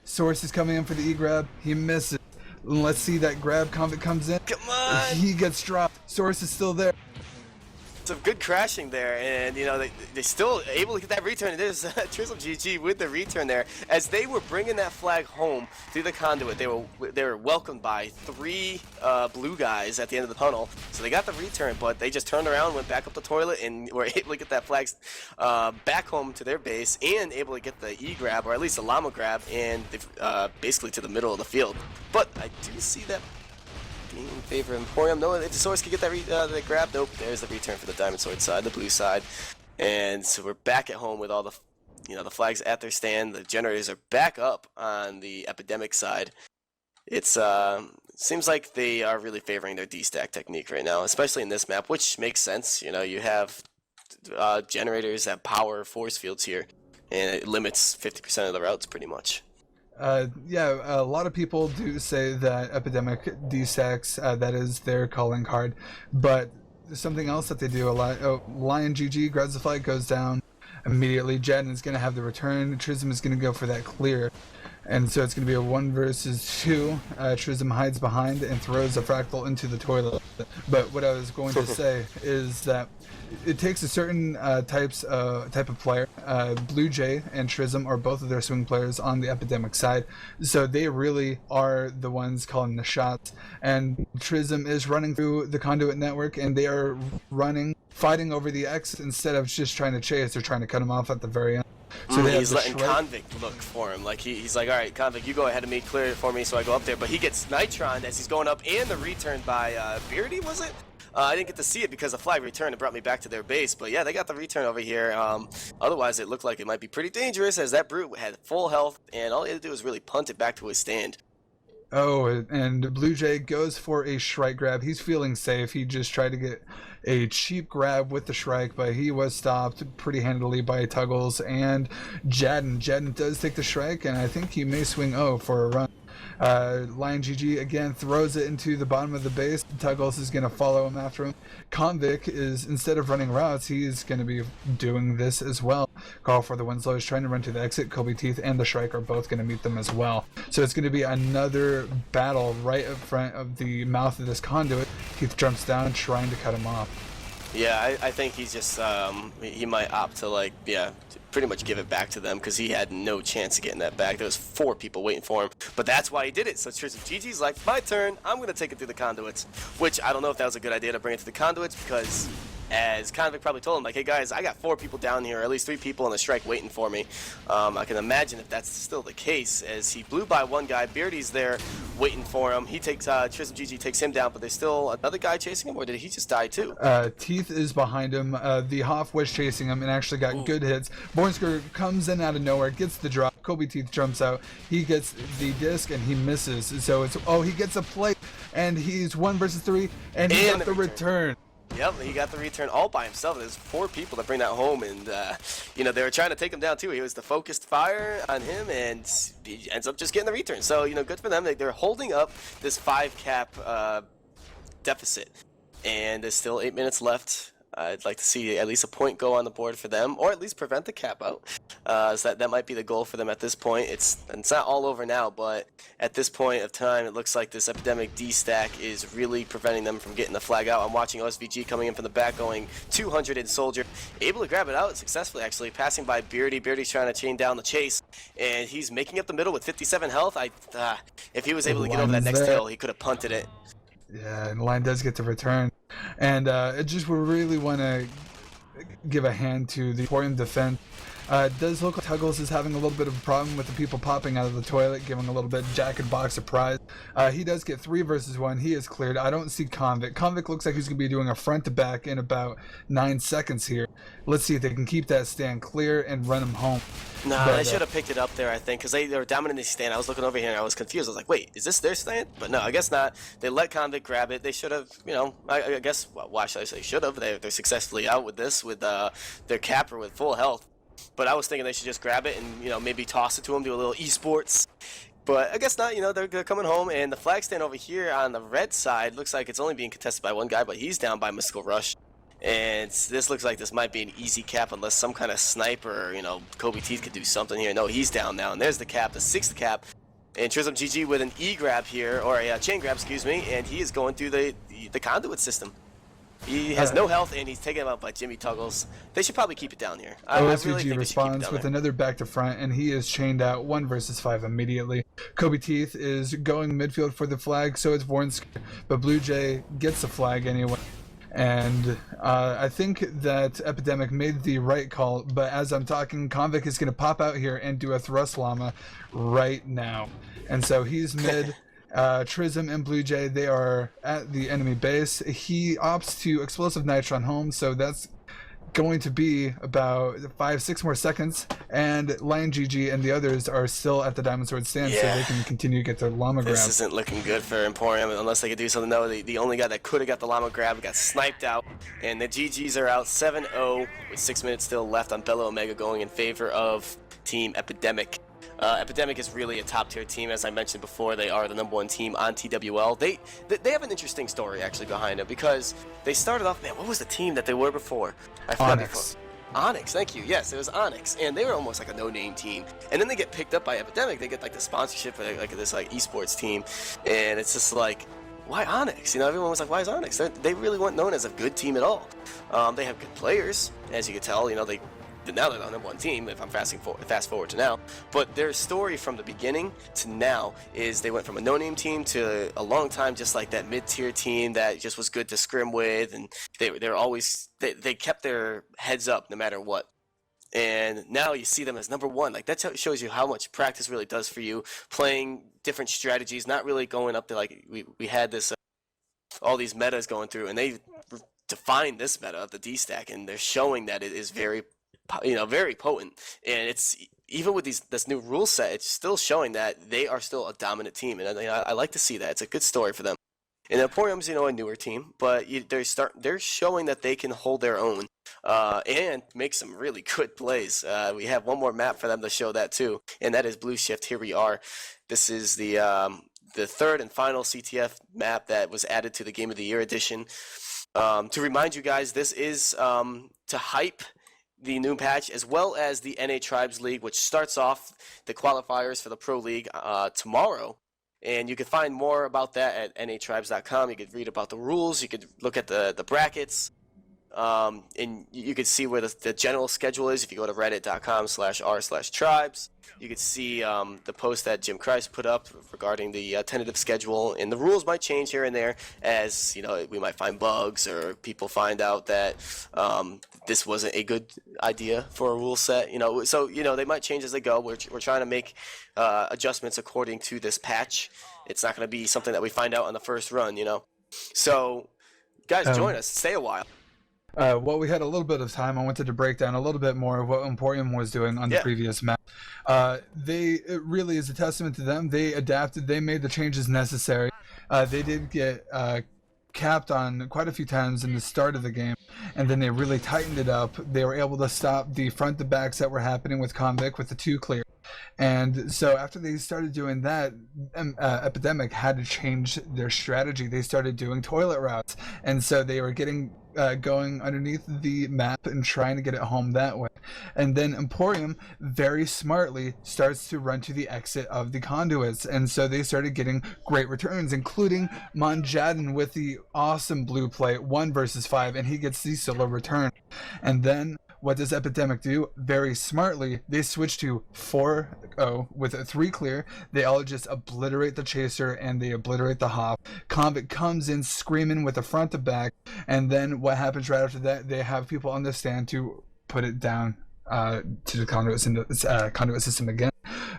Source is coming in for the E-grab. He misses. Let's see that grab. Convict comes in. Come on! He gets dropped. Source is still there. Some good crashing there, and you know they still able to get that return. There's Trism GG with the return there. As they were bringing that flag home through the conduit, they were welcomed by 3 blue guys at the end of the tunnel. So they got the return, but they just turned around, went back up the toilet, and were able to get that flag back home to their base, and able to get the E-grab, or at least a llama grab, and basically to the middle of the field. But I do see that in favor of Emporium. No, if the Source could get that grab, nope, there's the return for the Diamond Sword side, the blue side. And so we're back at home with all the, the flags at their stand. The generators are back up on the Epidemic side. It's seems like they are really favoring their D-stack technique right now, especially in this map, which makes sense. You know, you have generators that power force fields here, and it limits 50% of the routes pretty much. Yeah, a lot of people do say that Epidemic D-stacks, that is their calling card, but something else that they do a lot, Lion GG grabs the flag, goes down immediately. Jadden is going to have the return. Trism is going to go for that clear, and so it's going to be a 1 versus 2. Trism hides behind and throws a fractal into the toilet. But what I was going to say is that it takes a certain type of player. Blue Jay and Trism are both of their swing players on the Epidemic side, so they really are the ones calling the shots. And Trism is running through the conduit network, and they are fighting over the X instead of just trying to chase. They're trying to cut him off at the very end. So he's letting Convict look for him. Like he's like, all right, Convict, you go ahead of me, clear it for me, so I go up there. But he gets Nitron as he's going up, and the return by Beardy, was it? I didn't get to see it because the flag returned and brought me back to their base. But yeah, they got the return over here. Otherwise, it looked like it might be pretty dangerous, as that Brute had full health, and all he had to do was really punt it back to his stand. Oh, and Blue Jay goes for a Shrike grab. He's feeling safe. He just tried to get a cheap grab with the Shrike, but he was stopped pretty handily by Tuggles and Jadden. Jadden does take the Shrike, and I think he may swing O for a run. Lion GG again throws it into the bottom of the base. Tuggles is going to follow him after him. Convict is, instead of running routes, he's going to be doing this as well. Call for the Winslow is trying to run to the exit. Kobe Teeth and the Shrike are both going to meet them as well. So it's going to be another battle right up front of the mouth of this conduit. Teeth jumps down trying to cut him off. Yeah, I think he's just, he might opt to, pretty much give it back to them, because he had no chance of getting that back. There was 4 people waiting for him, but that's why he did it. So Tristan GG's like, my turn, I'm going to take it through the conduits, which I don't know if that was a good idea to bring it to the conduits, because as Convict probably told him, like, hey guys, I got 4 people down here, or at least 3 people on the Strike waiting for me. I can imagine if that's still the case, as he blew by one guy. Beardy's there waiting for him. He takes, Tristan GG takes him down, but there's still another guy chasing him, or did he just die too? Teeth is behind him. The Hoff was chasing him and actually got good hits. Bornsker comes in out of nowhere, gets the drop. Kobe Teeth jumps out. He gets the disc and he misses. So it's, he gets a plate, and he's 1 versus 3, and he got the return. Yep, he got the return all by himself. There's 4 people that bring that home, and they were trying to take him down too. He was the focused fire on him, and he ends up just getting the return. So good for them. They're holding up this 5 cap deficit, and there's still 8 minutes left. I'd like to see at least a point go on the board for them, or at least prevent the cap out. So that might be the goal for them at this point. It's not all over now, but at this point of time, it looks like this Epidemic D stack is really preventing them from getting the flag out. I'm watching OSVG coming in from the back, going 200 in Soldier, able to grab it out successfully, actually, passing by Beardy. Beardy's trying to chain down the chase, and he's making up the middle with 57 health. If he was able to get over that next hill, he could have punted it. Yeah, and the line does get the return. And it just we really want to give a hand to the Emporium defense. It does look like Tuggles is having a little bit of a problem with the people popping out of the toilet, giving a little bit Jack and Box surprise. He does get 3 versus 1. He is cleared. I don't see Convict. Convict looks like he's going to be doing a front to back in about 9 seconds here. Let's see if they can keep that stand clear and run him home. Nah, they But should have picked it up there, I think, because they were dominating the stand. I was looking over here and I was confused. I was like, wait, is this their stand? But no, I guess not. They let Convict grab it. They should have, I guess, well, why should I say should have? They're successfully out with this, with their capper with full health. But I was thinking they should just grab it and, maybe toss it to him, do a little esports. But I guess not, they're coming home, and the flag stand over here on the red side looks like it's only being contested by one guy, but he's down by Mystical Rush. And this looks like this might be an easy cap unless some kind of sniper, Kobe Teeth could do something here. No, he's down now, and there's the cap, the sixth cap. And Trism GG with an E-grab here, or a chain grab, excuse me, and he is going through the conduit system. He has no health, and he's taken out by Jimmy Tuggles. They should probably keep it down here. I really think they should keep it responds down with there. another back to front, and he is chained out 1 versus 5 immediately. Kobe Teeth is going midfield for the flag, so it's Vornsk, but Blue Jay gets the flag anyway. And I think that ePidemic made the right call, but as I'm talking, Convict is going to pop out here and do a thrust llama right now. And so he's mid. Trism and Blue Jay, they are at the enemy base. He opts to explosive nitron home, so that's going to be about 5-6 more seconds, and Lion GG and the others are still at the Diamond Sword stand, so they can continue to get their llama grab. This isn't looking good for Emporium unless they could do something. No, the only guy that could have got the llama grab got sniped out, and the GGs are out 7-0 with 6 minutes still left on Bello Omega going in favor of Team ePidemic. ePidemic is really a top-tier team, as I mentioned before. They are the #1 team on TWL. They have an interesting story actually behind it, because they started off. Man, what was the team that they were before? I forgot Onyx. Onyx, thank you. Yes, it was Onyx, and they were almost like a no-name team. And then they get picked up by ePidemic. They get like the sponsorship for like this like esports team, and it's just like, why Onyx? Everyone was like, why is Onyx? They really weren't known as a good team at all. They have good players, as you can tell. Now they're the #1 team, if I'm fast forward to now. But their story from the beginning to now is they went from a no-name team to a long time just like that mid-tier team that just was good to scrim with, and they're always they kept their heads up no matter what. And now you see them as #1. Like, that shows you how much practice really does for you, playing different strategies, not really going up to like we had this all these metas going through, and they defined this meta of the D-stack, and they're showing that it is very potent. And it's even with this new rule set, it's still showing that they are still a dominant team, and I like to see that. It's a good story for them. And Emporium's a newer team, but they're showing that they can hold their own and make some really good plays. We have one more map for them to show that too, and that is Blue Shift. Here we are. This is the third and final CTF map that was added to the Game of the Year edition. To remind you guys, this is to hype the new patch, as well as the NA Tribes League, which starts off the qualifiers for the Pro League tomorrow. And you can find more about that at natribes.com. You could read about the rules. You could look at the brackets. And you could see where the general schedule is if you go to reddit.com/r/tribes. You could see the post that Jim Christ put up regarding the tentative schedule, and the rules might change here and there as we might find bugs, or people find out that this wasn't a good idea for a rule set. So they might change as they go. We're trying to make adjustments according to this patch. It's not going to be something that we find out on the first run. So guys, join us. Stay a while. Well, we had a little bit of time. I wanted to break down a little bit more of what Emporium was doing on the previous map. It really is a testament to them. They adapted. They made the changes necessary. They did get capped on quite a few times in the start of the game, and then they really tightened it up. They were able to stop the front to backs that were happening with Convict with the 2 clear. And so after they started doing that, ePidemic had to change their strategy. They started doing toilet routes, and so they were getting going underneath the map and trying to get it home that way. And then Emporium very smartly starts to run to the exit of the conduits, and so they started getting great returns, including Monjadin with the awesome blue play 1 versus 5, and he gets the solo return. And then what does ePidemic do? Very smartly, they switch to 4-0 with a 3 clear. They all just obliterate the chaser and they obliterate the hop. Convict comes in screaming with the front to back, and then what happens right after that? They have people on the stand to put it down to the conduit system again.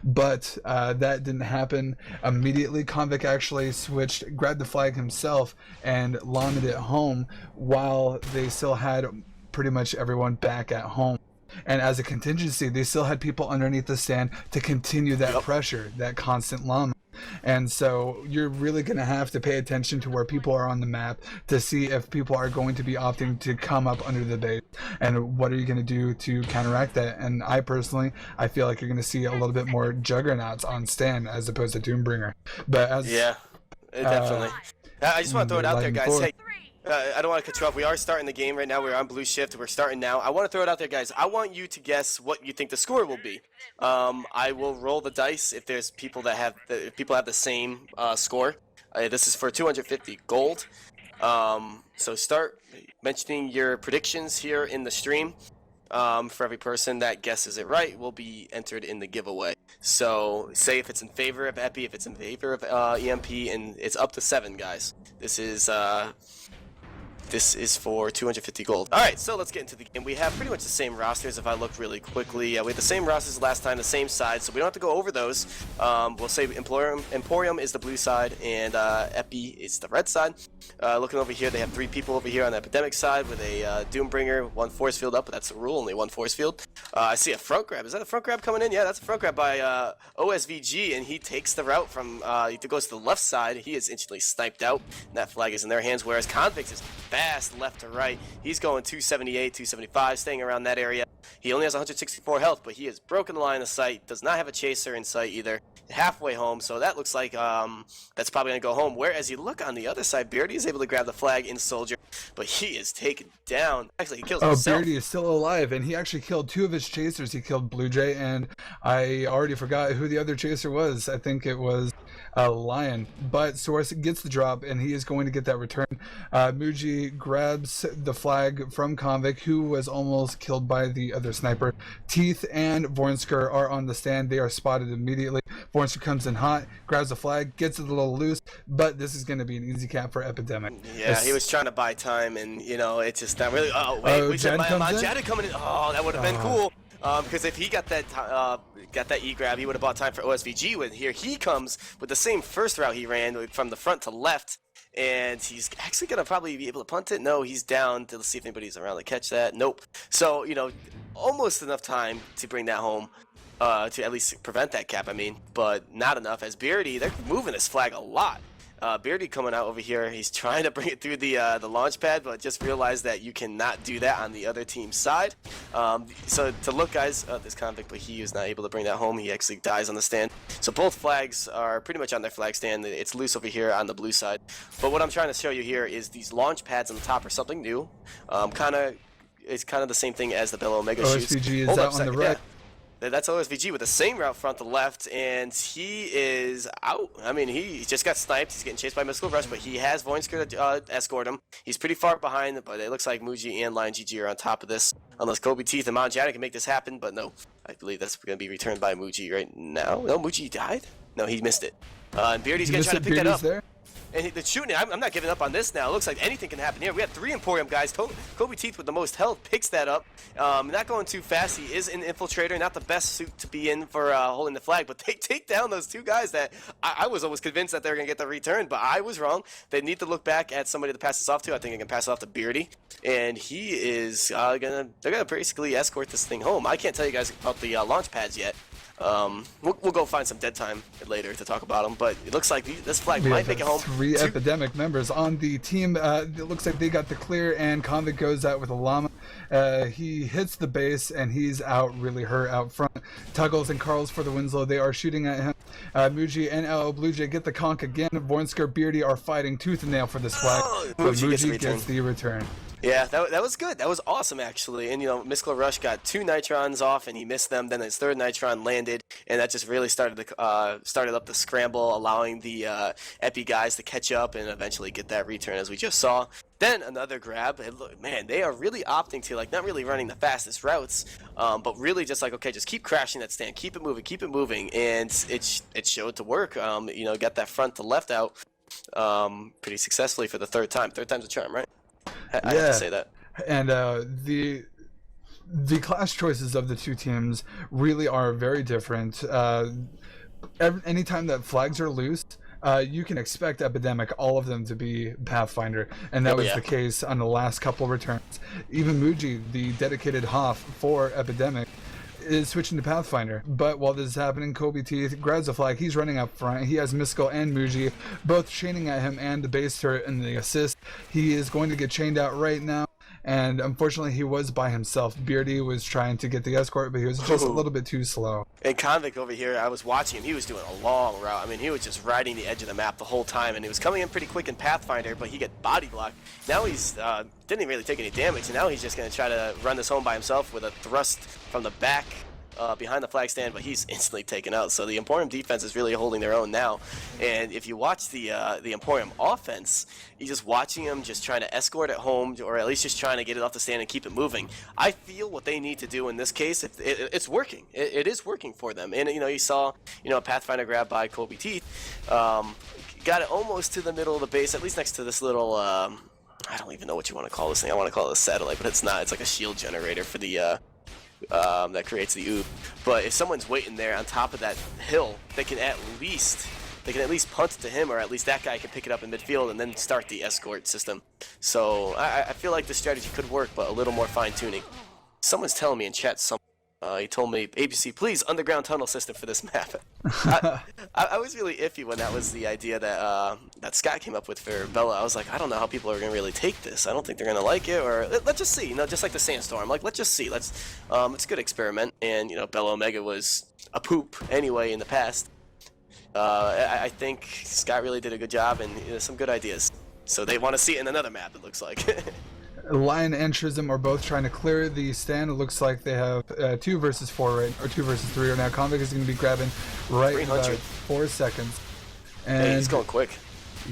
But that didn't happen immediately. Convict actually switched, grabbed the flag himself, and landed it home while they still had pretty much everyone back at home. And as a contingency, they still had people underneath the stand to continue that Yep. pressure, that constant llama. And so you're really going to have to pay attention to where people are on the map to see if people are going to be opting to come up under the base, and what are you going to do to counteract that. And I personally, I feel like you're going to see a little bit more juggernauts on stand as opposed to Doombringer. But as Yeah, definitely. I just want to throw it out there, guys. Hey, I don't want to cut you off. We are starting the game right now. We're on blue shift. We're starting now. I want to throw it out there, guys. I want you to guess what you think the score will be. I will roll the dice if there's people that have if people have the same score. This is for 250 gold. So start mentioning your predictions here in the stream. For every person that guesses it right will be entered in the giveaway. So say if it's in favor of Epi, if it's in favor of EMP, and it's up to 7, guys. This is for 250 gold. Alright, so let's get into the game. We have pretty much the same rosters if I look really quickly. We had the same rosters last time, the same side, so we don't have to go over those. We'll say Emporium is the blue side, and Epi is the red side. Looking over here, they have 3 people over here on the Epidemic side with a Doombringer, 1 force field up, but that's the rule, only 1 force field. I see a front grab. Is that a front grab coming in? Yeah, that's a front grab by OSVG, and he takes the route from, he goes to the left side. He is instantly sniped out, and that flag is in their hands, whereas Convicts is fast left to right. He's going 278, 275, staying around that area. He only has 164 health, but he has broken the line of sight, does not have a chaser in sight either. Halfway home, so that looks like that's probably going to go home. Whereas you look on the other side, Beardy is able to grab the flag in Soldier, but he is taken down. Actually, he kills himself. Beardy is still alive, and he actually killed 2 of his chasers. He killed Blue Jay, and I already forgot who the other chaser was. I think it was Lion. But Source gets the drop, and he is going to get that return. Muji grabs the flag from Convict, who was almost killed by the other sniper. Teeth and Vornsker are on the stand. They are spotted immediately. Vornsker comes in hot, grabs the flag, gets it a little loose, but this is going to be an easy cap for Epidemic. Yeah, he was trying to buy time, and, you know, it's just not really... Oh, wait, we said Jada coming in. Oh, that would have been cool. Because if he got that E-grab, he would have bought time for OSVG. With here, he comes with the same first route he ran from the front to left, and he's actually going to probably be able to punt it. No, he's down to see if anybody's around to catch that. Nope. So, you know, almost enough time to bring that home. To at least prevent that cap, I mean, but not enough, as Beardy, they're moving this flag a lot. Beardy coming out over here, he's trying to bring it through the launch pad, but just realized that you cannot do that on the other team's side. So to look, guys, this Convict, but he is not able to bring that home. He actually dies on the stand. So both flags are pretty much on their flag stand. It's loose over here on the blue side. But what I'm trying to show you here is these launch pads on the top are something new. It's kind of the same thing as the Bell Omega shoots. OSVG is out on the right. Yeah. That's OSVG with the same route front to left, and he is out. I mean, he just got sniped. He's getting chased by Mystical Rush, but he has Voinsker to escort him. He's pretty far behind, but it looks like Muji and Lion GG are on top of this. Unless Kobe Teeth and Mount Janet can make this happen, but no. I believe that's going to be returned by Muji right now. No, Muji died? No, he missed it. And Beardy's going to try to pick that up. There? And the shooting, I'm not giving up on this now. It looks like anything can happen here. We have 3 Emporium guys. Kobe Teeth with the most health picks that up. Not going too fast. He is an infiltrator, not the best suit to be in for holding the flag. But they take down those 2 guys that I was almost convinced that they were going to get the return, but I was wrong. They need to look back at somebody to pass this off to. I think they can pass it off to Beardy. And he is they're going to basically escort this thing home. I can't tell you guys about the launch pads yet. We'll go find some dead time later to talk about them, but it looks like this flag might make it home. 3 Epidemic members on the team. It looks like they got the clear, and Convict goes out with a llama. He hits the base, and he's out, really hurt out front. Tuggles and Carls for the Winslow. They are shooting at him. Muji and Blue Jay get the conk again. Vornsker, Beardy are fighting tooth and nail for this flag, but Muji gets the return. Yeah, that was good. That was awesome, actually. And, you know, Mystical Rush got 2 Nitrons off, and he missed them. Then his 3rd Nitron landed, and that just really started up the scramble, allowing the Epi guys to catch up and eventually get that return, as we just saw. Then another grab. And look, man, they are really opting to, like, not really running the fastest routes, but really just like, okay, just keep crashing that stand, keep it moving, and it showed to work. You know, got that front to left out pretty successfully for the 3rd time. 3rd time's a charm, right? I have to say that. And the class choices of the 2 teams really are very different. Anytime that flags are loose, you can expect Epidemic, all of them, to be Pathfinder, and that was the case on the last couple of returns. Even Muji, the dedicated Hoff for Epidemic, is switching to Pathfinder. But while this is happening, Kobe Teeth grabs a flag. He's running up front. He has Miskel and Muji both chaining at him, and the base turret and the assist. He is going to get chained out right now. And unfortunately, he was by himself. Beardy was trying to get the escort, but he was just a little bit too slow. And Convict over here, I was watching him. He was doing a long route. I mean, he was just riding the edge of the map the whole time, and he was coming in pretty quick in Pathfinder, but he got body blocked. Now he's didn't even really take any damage, and now he's just going to try to run this home by himself with a thrust from the back behind the flag stand, but he's instantly taken out. So the Emporium defense is really holding their own now. And if you watch the Emporium offense, you're just watching them just trying to escort it home, or at least just trying to get it off the stand and keep it moving. I feel what they need to do in this case, it's working. It is working for them. And you saw a Pathfinder grab by Kobe Teeth, got it almost to the middle of the base, at least next to this little I don't even know what you want to call this thing. I want to call it a satellite, but it's not. It's like a shield generator for the that creates the oob. But if someone's waiting there on top of that hill, they can at least punt to him, or at least that guy can pick it up in midfield and then start the escort system. So I feel like the strategy could work, but a little more fine-tuning. Someone's telling me in chat something. He told me, ABC, please, underground tunnel system for this map. I was really iffy when that was the idea that Scott came up with for Bella. I was like, I don't know how people are going to really take this. I don't think they're going to like it, or let's just see. Just like the Sandstorm. Like, let's just see. It's a good experiment. And, Bella Omega was a poop anyway in the past. I think Scott really did a good job, and some good ideas. So they want to see it in another map, it looks like. Lion and Trism are both trying to clear the stand. It looks like they have 2 versus 4 right, or 2 versus 3 right now. Convict is going to be grabbing right in about 4 seconds. And hey, he's going quick.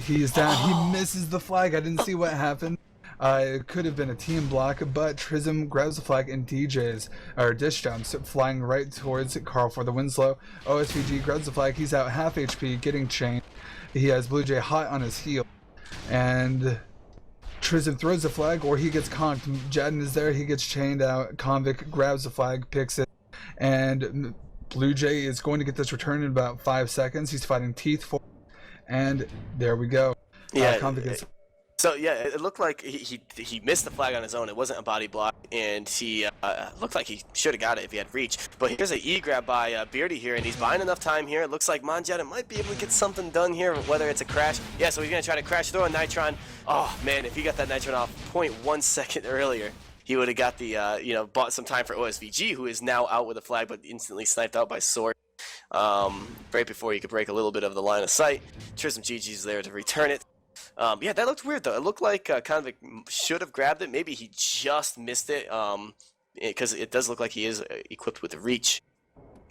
He's down. He misses the flag. I didn't see what happened. It could have been a team block, but Trism grabs the flag and DJs, or dish jumps, flying right towards Carl for the Winslow. OSVG grabs the flag. He's out half HP, getting chained. He has Blue Jay hot on his heel. And Trism throws the flag, or he gets conked. Jadden is there, he gets chained out. Convict grabs the flag, picks it, and Blue Jay is going to get this return in about 5 seconds. He's fighting Teeth for, and there we go. Yeah. Convict is. So yeah, it looked like he missed the flag on his own. It wasn't a body block, and he looked like he should have got it if he had reach. But here's an E grab by Beardy here, and he's buying enough time here. It looks like Monjetta might be able to get something done here, whether it's a crash. Yeah, so he's gonna try to crash through a Nitron. Oh man, if he got that Nitron off 0.1 second earlier, he would have got the bought some time for OSVG, who is now out with a flag, but instantly sniped out by Sword. Right before he could break a little bit of the line of sight. Trism GG's there to return it. Yeah, that looked weird though. It looked like Convict should have grabbed it. Maybe he just missed it, because it does look like he is equipped with the reach.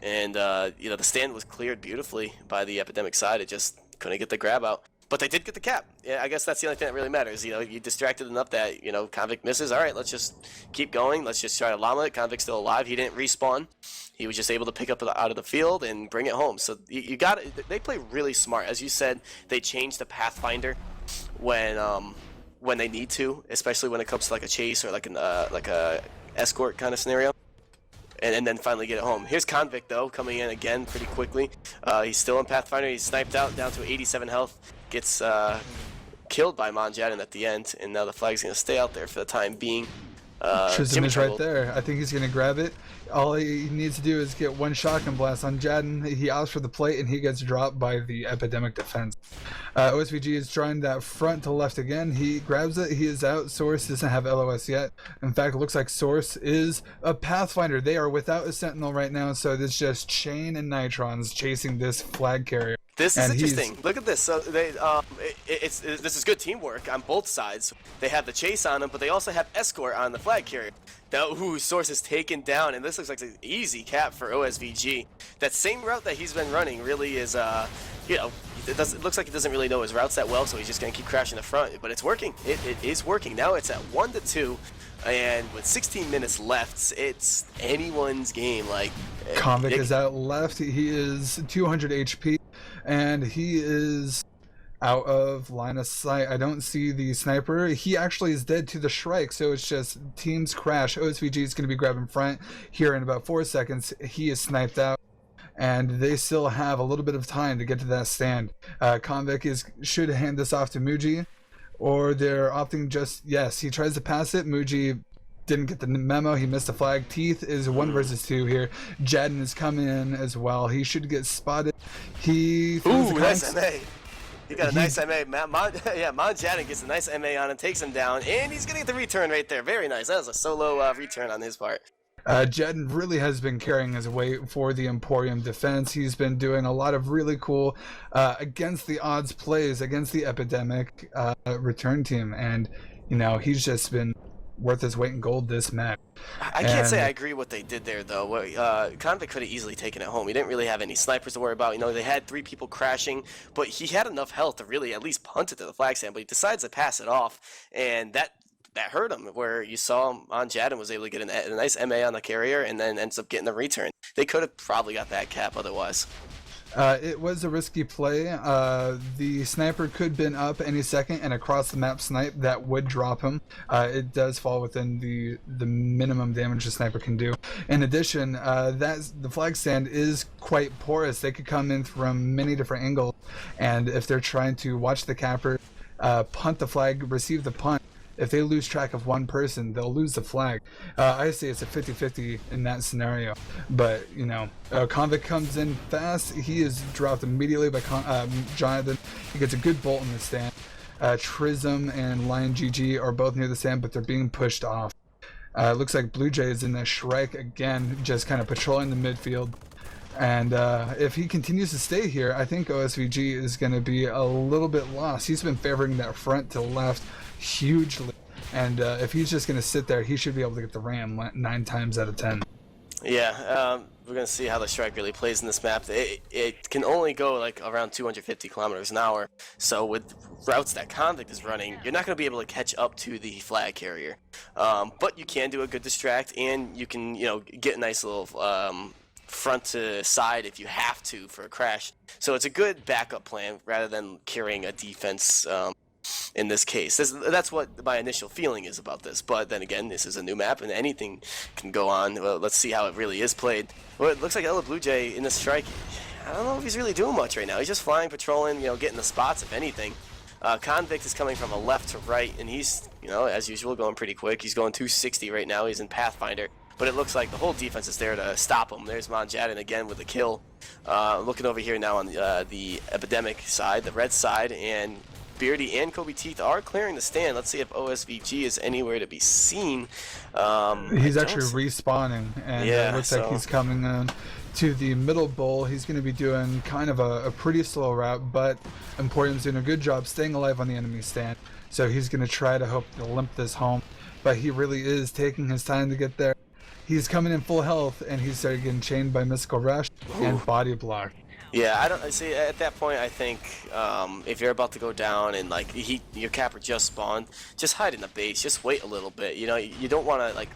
And the stand was cleared beautifully by the Epidemic side. It just couldn't get the grab out. But they did get the cap. Yeah, I guess that's the only thing that really matters. You distracted enough that Convict misses. All right, let's just keep going. Let's just try to llama it. Convict's still alive. He didn't respawn. He was just able to pick up out of the field and bring it home. So you got it. They play really smart, as you said. They changed the Pathfinder when they need to, especially when it comes to like a chase or like a escort kind of scenario, and then finally get it home. Here's Convict though, coming in again pretty quickly. He's still in Pathfinder. He's sniped out down to 87 health. Gets killed by Monjadin at the end, and now the flag's gonna stay out there for the time being. Trism is right there. I think he's going to grab it. All he needs to do is get one shotgun blast on Jadden. He opts for the plate, and he gets dropped by the Epidemic defense. OSVG is trying that front to left again. He grabs it. He is out. Source doesn't have LOS yet. In fact, it looks like Source is a Pathfinder. They are without a Sentinel right now, so it's just Chain and Nitrons chasing this flag carrier. This is interesting. Look at this. So they, this is good teamwork on both sides. They have the chase on them, but they also have escort on the flag carrier. Now, Source is taken down, and this looks like an easy cap for OSVG. That same route that he's been running really is, it looks like he doesn't really know his routes that well, so he's just gonna keep crashing the front. But it's working. It is working. Now it's at 1-2. And with 16 minutes left, it's anyone's game. Like Convict is out left. He is 200 HP, and he is out of line of sight. I don't see the sniper. He actually is dead to the Shrike, so it's just teams crash. OSVG is going to be grabbing front here in about 4 seconds. He is sniped out. and they still have a little bit of time to get to that stand. Convict should hand this off to Muji, or they're opting just, yes, he tries to pass it. Muji didn't get the memo. He missed the flag. Teeth is 1 versus 2 here. Jadden is coming in as well. He should get spotted. He throws the nice MA. He got a nice MA. Mon Jadden gets a nice MA on him, takes him down, and he's going to get the return right there. Very nice. That was a solo return on his part. Jadden really has been carrying his weight for the Emporium defense. He's been doing a lot of really cool against the odds plays against the Epidemic return team, and he's just been worth his weight in gold this match. I can't say I agree what they did there, though. Convict could have easily taken it home. He didn't really have any snipers to worry about. They had 3 people crashing, but he had enough health to really at least punt it to the flag stand, but he decides to pass it off, and that hurt him, where you saw him on Jadden was able to get a nice MA on the carrier and then ends up getting the return. They could have probably got that cap otherwise. It was a risky play. The sniper could have been up any second, and across the map snipe that would drop him. It does fall within the minimum damage the sniper can do. In addition, the flag stand is quite porous. They could come in from many different angles, and if they're trying to watch the capper punt the flag, receive the punt, if they lose track of one person, they'll lose the flag. I say it's a 50-50 in that scenario. But, Convict comes in fast. He is dropped immediately by Jonathan. He gets a good bolt in the stand. Trism and Lion GG are both near the stand, but they're being pushed off. It looks like Blue Jay is in the Shrike again, just kind of patrolling the midfield. And if he continues to stay here, I think OSVG is going to be a little bit lost. He's been favoring that front to the left hugely, and if he's just going to sit there, he should be able to get the ram 9 times out of 10. Yeah, we're going to see how the Shrike really plays in this map. It can only go like around 250 kilometers an hour, so with routes that Convict is running, you're not going to be able to catch up to the flag carrier. But you can do a good distract, and you can get a nice little front to side if you have to for a crash. So it's a good backup plan rather than carrying a defense in this case. That's what my initial feeling is about this. But then again, this is a new map and anything can go on. Well, let's see how it really is played. Well, it looks like Ella Blue Jay in the Strike, I don't know if he's really doing much right now. He's just flying, patrolling, getting the spots if anything. Convict is coming from a left to right, and he's, as usual, going pretty quick. He's going 260 right now. He's in Pathfinder. But it looks like the whole defense is there to stop him. There's Mon Jadden again with a kill. Looking over here now on the Epidemic side, the red side, and Beardy and Kobe Teeth are clearing the stand. Let's see if OSVG is anywhere to be seen. He's actually respawning, and it looks like he's coming in to the middle bowl. He's going to be doing kind of a pretty slow route, but Emporium's doing a good job staying alive on the enemy stand. So he's going to try to hope to limp this home, but he really is taking his time to get there. He's coming in full health, and he's started getting chained by Mystical Rush and Body Block. Yeah, I don't see. At that point, I think if you're about to go down and your capper just spawned, just hide in the base. Just wait a little bit. You don't want to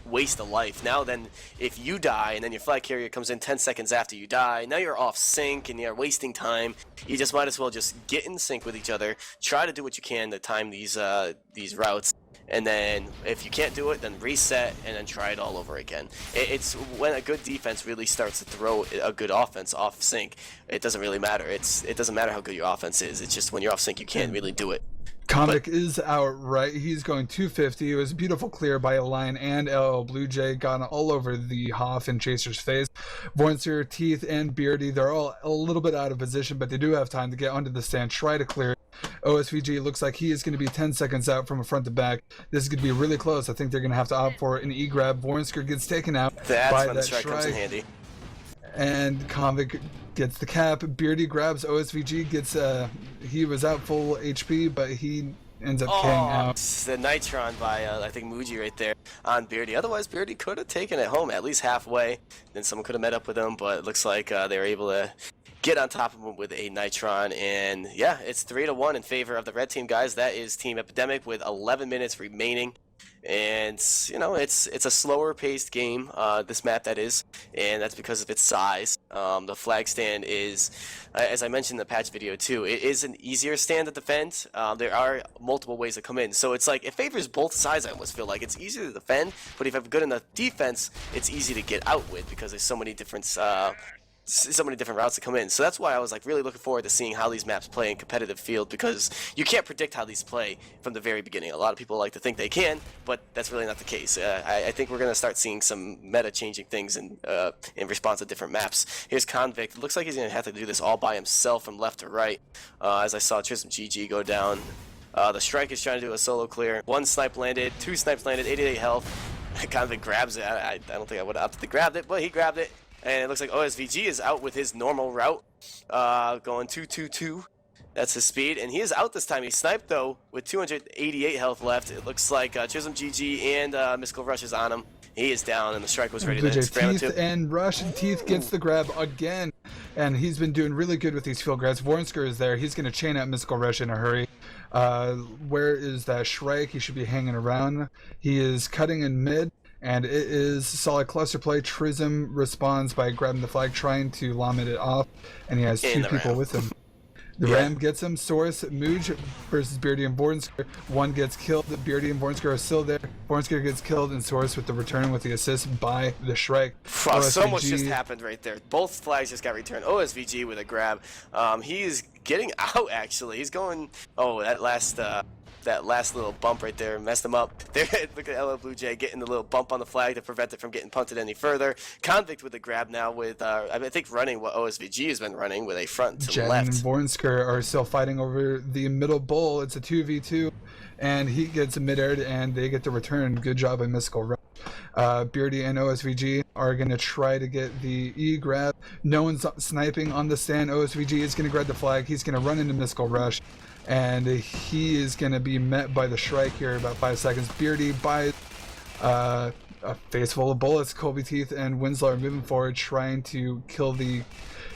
waste a life. Now then, if you die and then your flag carrier comes in 10 seconds after you die, now you're off sync and you're wasting time. You just might as well just get in sync with each other. Try to do what you can to time these routes. And then if you can't do it, then reset and then try it all over again. It's when a good defense really starts to throw a good offense off sync, it doesn't really matter. It doesn't matter how good your offense is. It's just when you're off sync, you can't really do it. Convict is out right. He's going 250. It was a beautiful clear by Lion and LL Blue Jay. Got all over the Hoff and Chaser's face. Voinster, Teeth, and Beardy, they're all a little bit out of position, but they do have time to get onto the stand, try to clear it. OSVG looks like he is going to be 10 seconds out from a front to back. This is going to be really close. I think they're going to have to opt for an E-grab. Voinsker gets taken out. That's by when that the strike comes in handy. And Convict gets the cap. Beardy grabs OSVG, gets he was out full HP, but he ends up K'ing out. The Nitron by I think Muji right there on Beardy. Otherwise, Beardy could have taken it home at least halfway. Then someone could have met up with him, but it looks like they were able to get on top of him with a Nitron. And yeah, it's 3-1 in favor of the red team, guys. That is Team Epidemic with 11 minutes remaining. And it's a slower paced game, this map that is, and that's because of its size. The flag stand is, as I mentioned in the patch video too, it is an easier stand to defend. There are multiple ways to come in, so it's like it favors both sides. I almost feel like it's easier to defend, but if you have good enough defense, it's easy to get out with because there's so many different so many different routes to come in. So that's why I was like really looking forward to seeing how these maps play in competitive field, because you can't predict how these play from the very beginning. A lot of people like to think they can, but that's really not the case. I think we're going to start seeing some meta-changing things in response to different maps. Here's Convict. It looks like he's going to have to do this all by himself from left to right. As I saw Trism GG go down. The Strike is trying to do a solo clear. One snipe landed, 2 snipes landed, 88 health. Convict grabs it. I don't think I would have opted to grab it, but he grabbed it. And it looks like OSVG is out with his normal route, going 2-2-2. That's his speed, and he is out this time. He sniped, though, with 288 health left. It looks like Chisholm GG and Mystical Rush is on him. He is down, and the Strike was ready to spam it Teeth too. and Rush, and Teeth gets the grab again, and he's been doing really good with these field grabs. Vornsker is there. He's going to chain out Mystical Rush in a hurry. Where is that Shrike? He should be hanging around. He is cutting in mid. And it is solid cluster play. Trism responds by grabbing the flag, trying to lamit it off, and he has 2 people with him. The Ram gets him. Source, Mooj versus Beardy and Vornsker. One gets killed. Beardy and Vornsker are still there. Vornsker gets killed, and Source with the return with the assist by the Shrike. Wow, so much just happened right there. Both flags just got returned. OSVG with a grab. He's getting out, actually. He's going... Oh, that last little bump right there messed him up. There, look at LL Blue Jay getting the little bump on the flag to prevent it from getting punted any further. Convict with the grab now with, I think, running what OSVG has been running with a front to Jen left. and Vornsker are still fighting over the middle bowl. It's a 2v2, and he gets mid-aired, and they get the return. Good job by Mystical Rush. Beardy and OSVG are going to try to get the E grab. No one's sniping on the stand. OSVG is going to grab the flag. He's going to run into Mystical Rush. And he is going to be met by the Shrike here in about 5 seconds. Beardy buys a face full of bullets. Colby Teeth and Winslow are moving forward, trying to kill the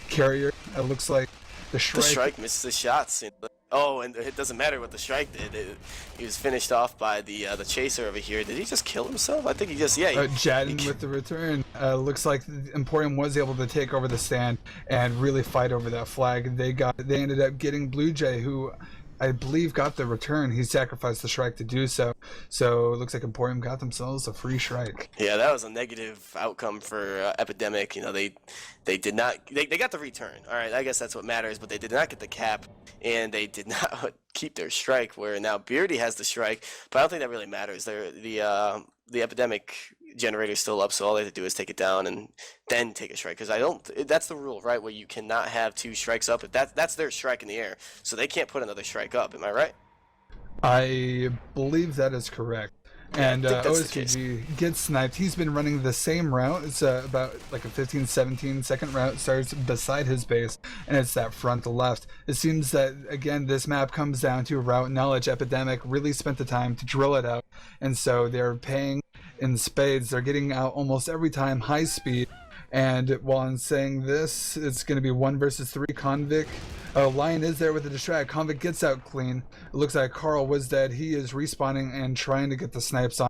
carrier. It looks like the Shrike misses the shots. Oh, and it doesn't matter what the Shrike did. He was finished off by the chaser over here. Did he just kill himself? I think he just, Jadden with the return. Looks like Emporium was able to take over the stand and really fight over that flag. They ended up getting Blue Jay, who I believe got the return. He sacrificed the Shrike to do so. So it looks like Emporium got themselves a free Shrike. Yeah, that was a negative outcome for ePidemic. You know, they did not. They got the return. All right, I guess that's what matters. But they did not get the cap, and they did not keep their Shrike. Where now Beardy has the Shrike, but I don't think that really matters. The ePidemic generator is still up, so all they have to do is take it down and then take a Shrike. Because that's the rule, right? Where you cannot have 2 Shrikes up. If that's their Shrike in the air, so they can't put another Shrike up. Am I right? I believe that is correct. And OSVG gets sniped. He's been running the same route. It's about like a 15-17 second route. Starts beside his base, and it's that front to left. It seems that, again, this map comes down to route knowledge. ePidemic really spent the time to drill it out, and so they're paying in spades. They're getting out almost every time high speed. And while I'm saying this, it's going to be 1 versus 3 Convict. Lion is there with the distract. Convict gets out clean. It looks like Carl was dead. He is respawning and trying to get the snipes on.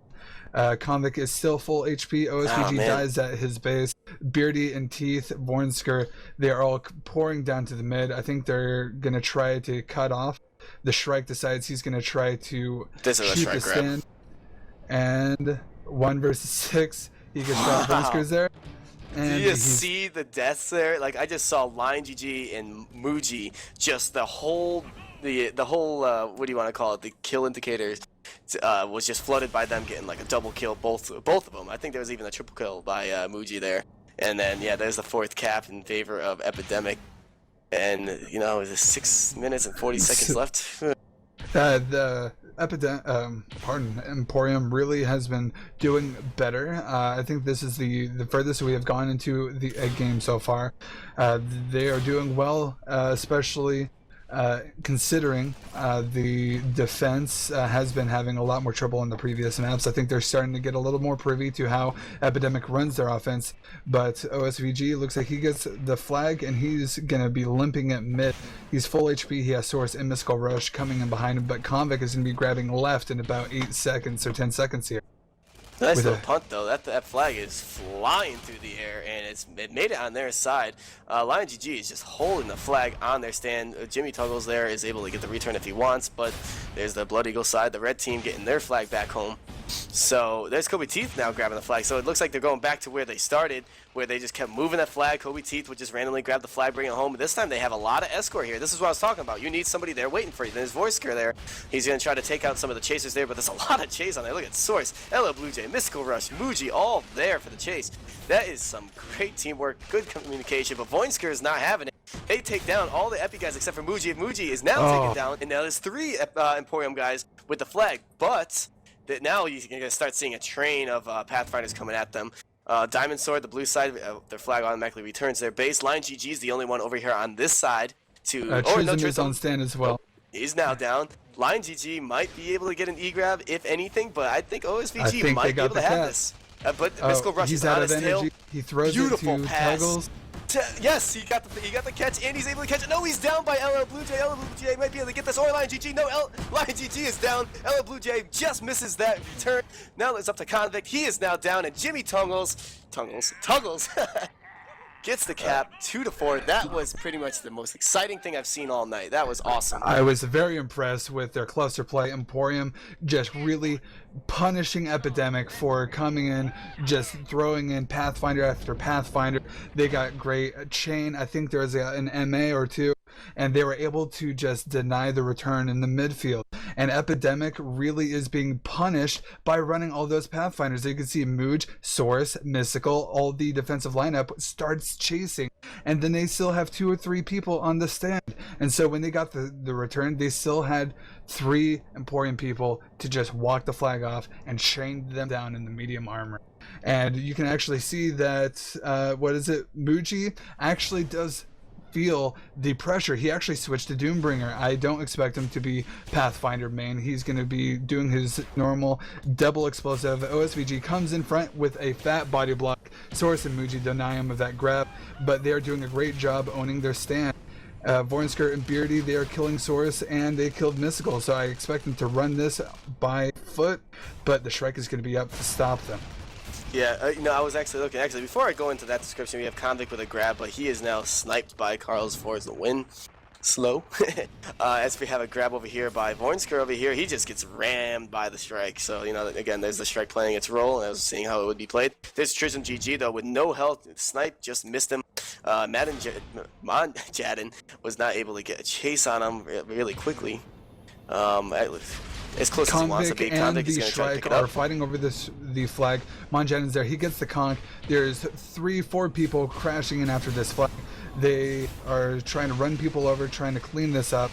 Convict is still full HP. OSVG dies at his base. Beardy and Teeth, Vornsker, they are all pouring down to the mid. I think they're going to try to cut off. The Shrike decides he's going to try to shoot the stand. And 1 versus 6. He gets shot. Vornsker's there. And did you see the deaths there? Like, I just saw Lion GG and Muji, just the whole what do you want to call it? The kill indicators was just flooded by them getting like a double kill, both of them. I think there was even a triple kill by Muji there. And then there's the 4th cap in favor of ePidemic. And there's 6 minutes and 40 seconds left. The Emporium really has been doing better. I think this is the furthest we have gone into a game so far. They are doing well, especially considering the defense has been having a lot more trouble in the previous maps. I think they're starting to get a little more privy to how ePidemic runs their offense. But OSVG looks like he gets the flag, and he's going to be limping at mid. He's full HP. He has Source and Mystical Rush coming in behind him, but Convict is going to be grabbing left in about 8 seconds or 10 seconds here. Nice little punt, though. That flag is flying through the air, and it made it on their side. Lion GG is just holding the flag on their stand. Jimmy Tuggles there is able to get the return if he wants, but there's the Blood Eagle side, the red team getting their flag back home. So there's Kobe Teeth now grabbing the flag. So it looks like they're going back to where they started, where they just kept moving that flag. Kobe Teeth would just randomly grab the flag, bring it home. But this time they have a lot of escort here. This is what I was talking about. You need somebody there waiting for you. There's Voisker there. He's going to try to take out some of the chasers there, but there's a lot of chase on there. Look at Source, LL Blue Jay, Mystical Rush, Muji, all there for the chase. That is some great teamwork, good communication, but Voinsker is not having it. They take down all the Epi guys except for Muji. Muji is now taken down, and now there's 3 Emporium guys with the flag, but now you're going to start seeing a train of Pathfinders coming at them. Diamond Sword, the blue side, their flag automatically returns their base. Line GG is the only one over here on this side. Trism is on stand as well. He's now down. Line GG might be able to get an E-grab, if anything, but I think OSVG might be able to have this. But Mystical Rush is on his tail. He throws Beautiful it to pass. Tuggles. Yes, he got the catch, and he's able to catch it. No, he's down by LL Blue Jay. LL Blue Jay might be able to get this, or Lion GG. No, Lion GG is down. LL Blue Jay just misses that return. Now it's up to Convict. He is now down, and Jimmy Tuggles gets the cap 2-4. That was pretty much the most exciting thing I've seen all night. That was awesome. I was very impressed with their cluster play. Emporium just really punishing Epidemic for coming in, just throwing in Pathfinder after Pathfinder. They got great chain. I think there was an MA or 2, and they were able to just deny the return in the midfield. And Epidemic really is being punished by running all those Pathfinders. You can see Mooj, Source, Mystical, all the defensive lineup starts chasing, and then they still have 2 or 3 people on the stand. And so when they got the return, they still had 3 Emporium people to just walk the flag off and chain them down in the medium armor. And you can actually see that Muji actually does feel the pressure. He actually switched to Doombringer. I don't expect him to be Pathfinder main. He's going to be doing his normal double explosive. OSVG comes in front with a fat body block. Source and Muji deny him of that grab, but they are doing a great job owning their stand. Voinsker and Beardy, they are killing Source, and they killed Mystical, so I expect them to run this by foot, but the Shrike is going to be up to stop them. Yeah, I was actually looking. Actually, before I go into that description, we have Convict with a grab, but he is now sniped by Carlos for the win. Slow. As we have a grab over here by Voinsker over here, he just gets rammed by the Strike. So, again, there's the Strike playing its role, and I was seeing how it would be played. There's Trism GG, though, with no health. Snipe just missed him. Jadin was not able to get a chase on him really quickly. As close as he wants to be. Convict is going to try to pick it up. Are fighting over the flag. Monjan's there. He gets the conch. There's 3-4 people crashing in after this flag. They are trying to run people over, trying to clean this up.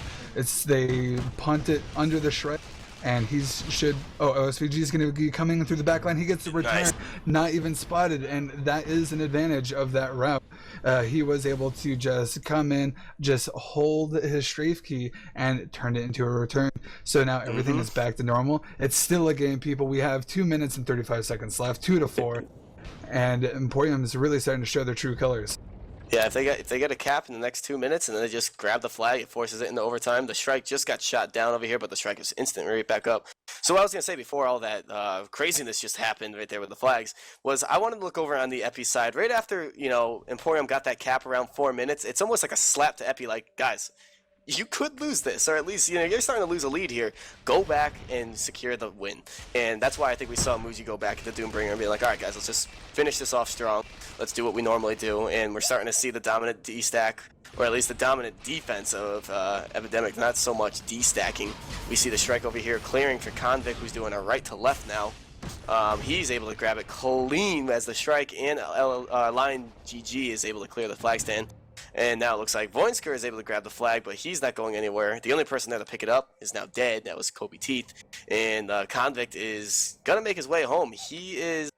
They punt it under the Shrek, and OSVG is going to be coming through the back line. He gets the return, nice. Not even spotted, and that is an advantage of that route. He was able to just come in, just hold his strafe key, and turn it into a return. So now everything is back to normal. It's still a game, people. We have 2 minutes and 35 seconds left, 2-4, and Emporium is really starting to show their true colors. Yeah, if they get a cap in the next 2 minutes and then they just grab the flag, it forces it into overtime. The Shrike just got shot down over here, but the Shrike is instantly right back up. So what I was going to say before all that craziness just happened right there with the flags was I wanted to look over on the Epi side. Right after, Emporium got that cap around 4 minutes, it's almost like a slap to Epi, like, guys, you could lose this, or at least, you're starting to lose a lead here. Go back and secure the win. And that's why I think we saw Muji go back to Doombringer and be like, all right, guys, let's just finish this off strong. Let's do what we normally do. And we're starting to see the dominant D-stack, or at least the dominant defense of Epidemic, not so much D-stacking. We see the Strike over here clearing for Convict, who's doing a right to left now. He's able to grab it clean as the Strike and Lion GG is able to clear the flag stand. And now it looks like Voinsker is able to grab the flag, but he's not going anywhere. The only person there to pick it up is now dead. That was Kobe Teeth. And Convict is going to make his way home. He is...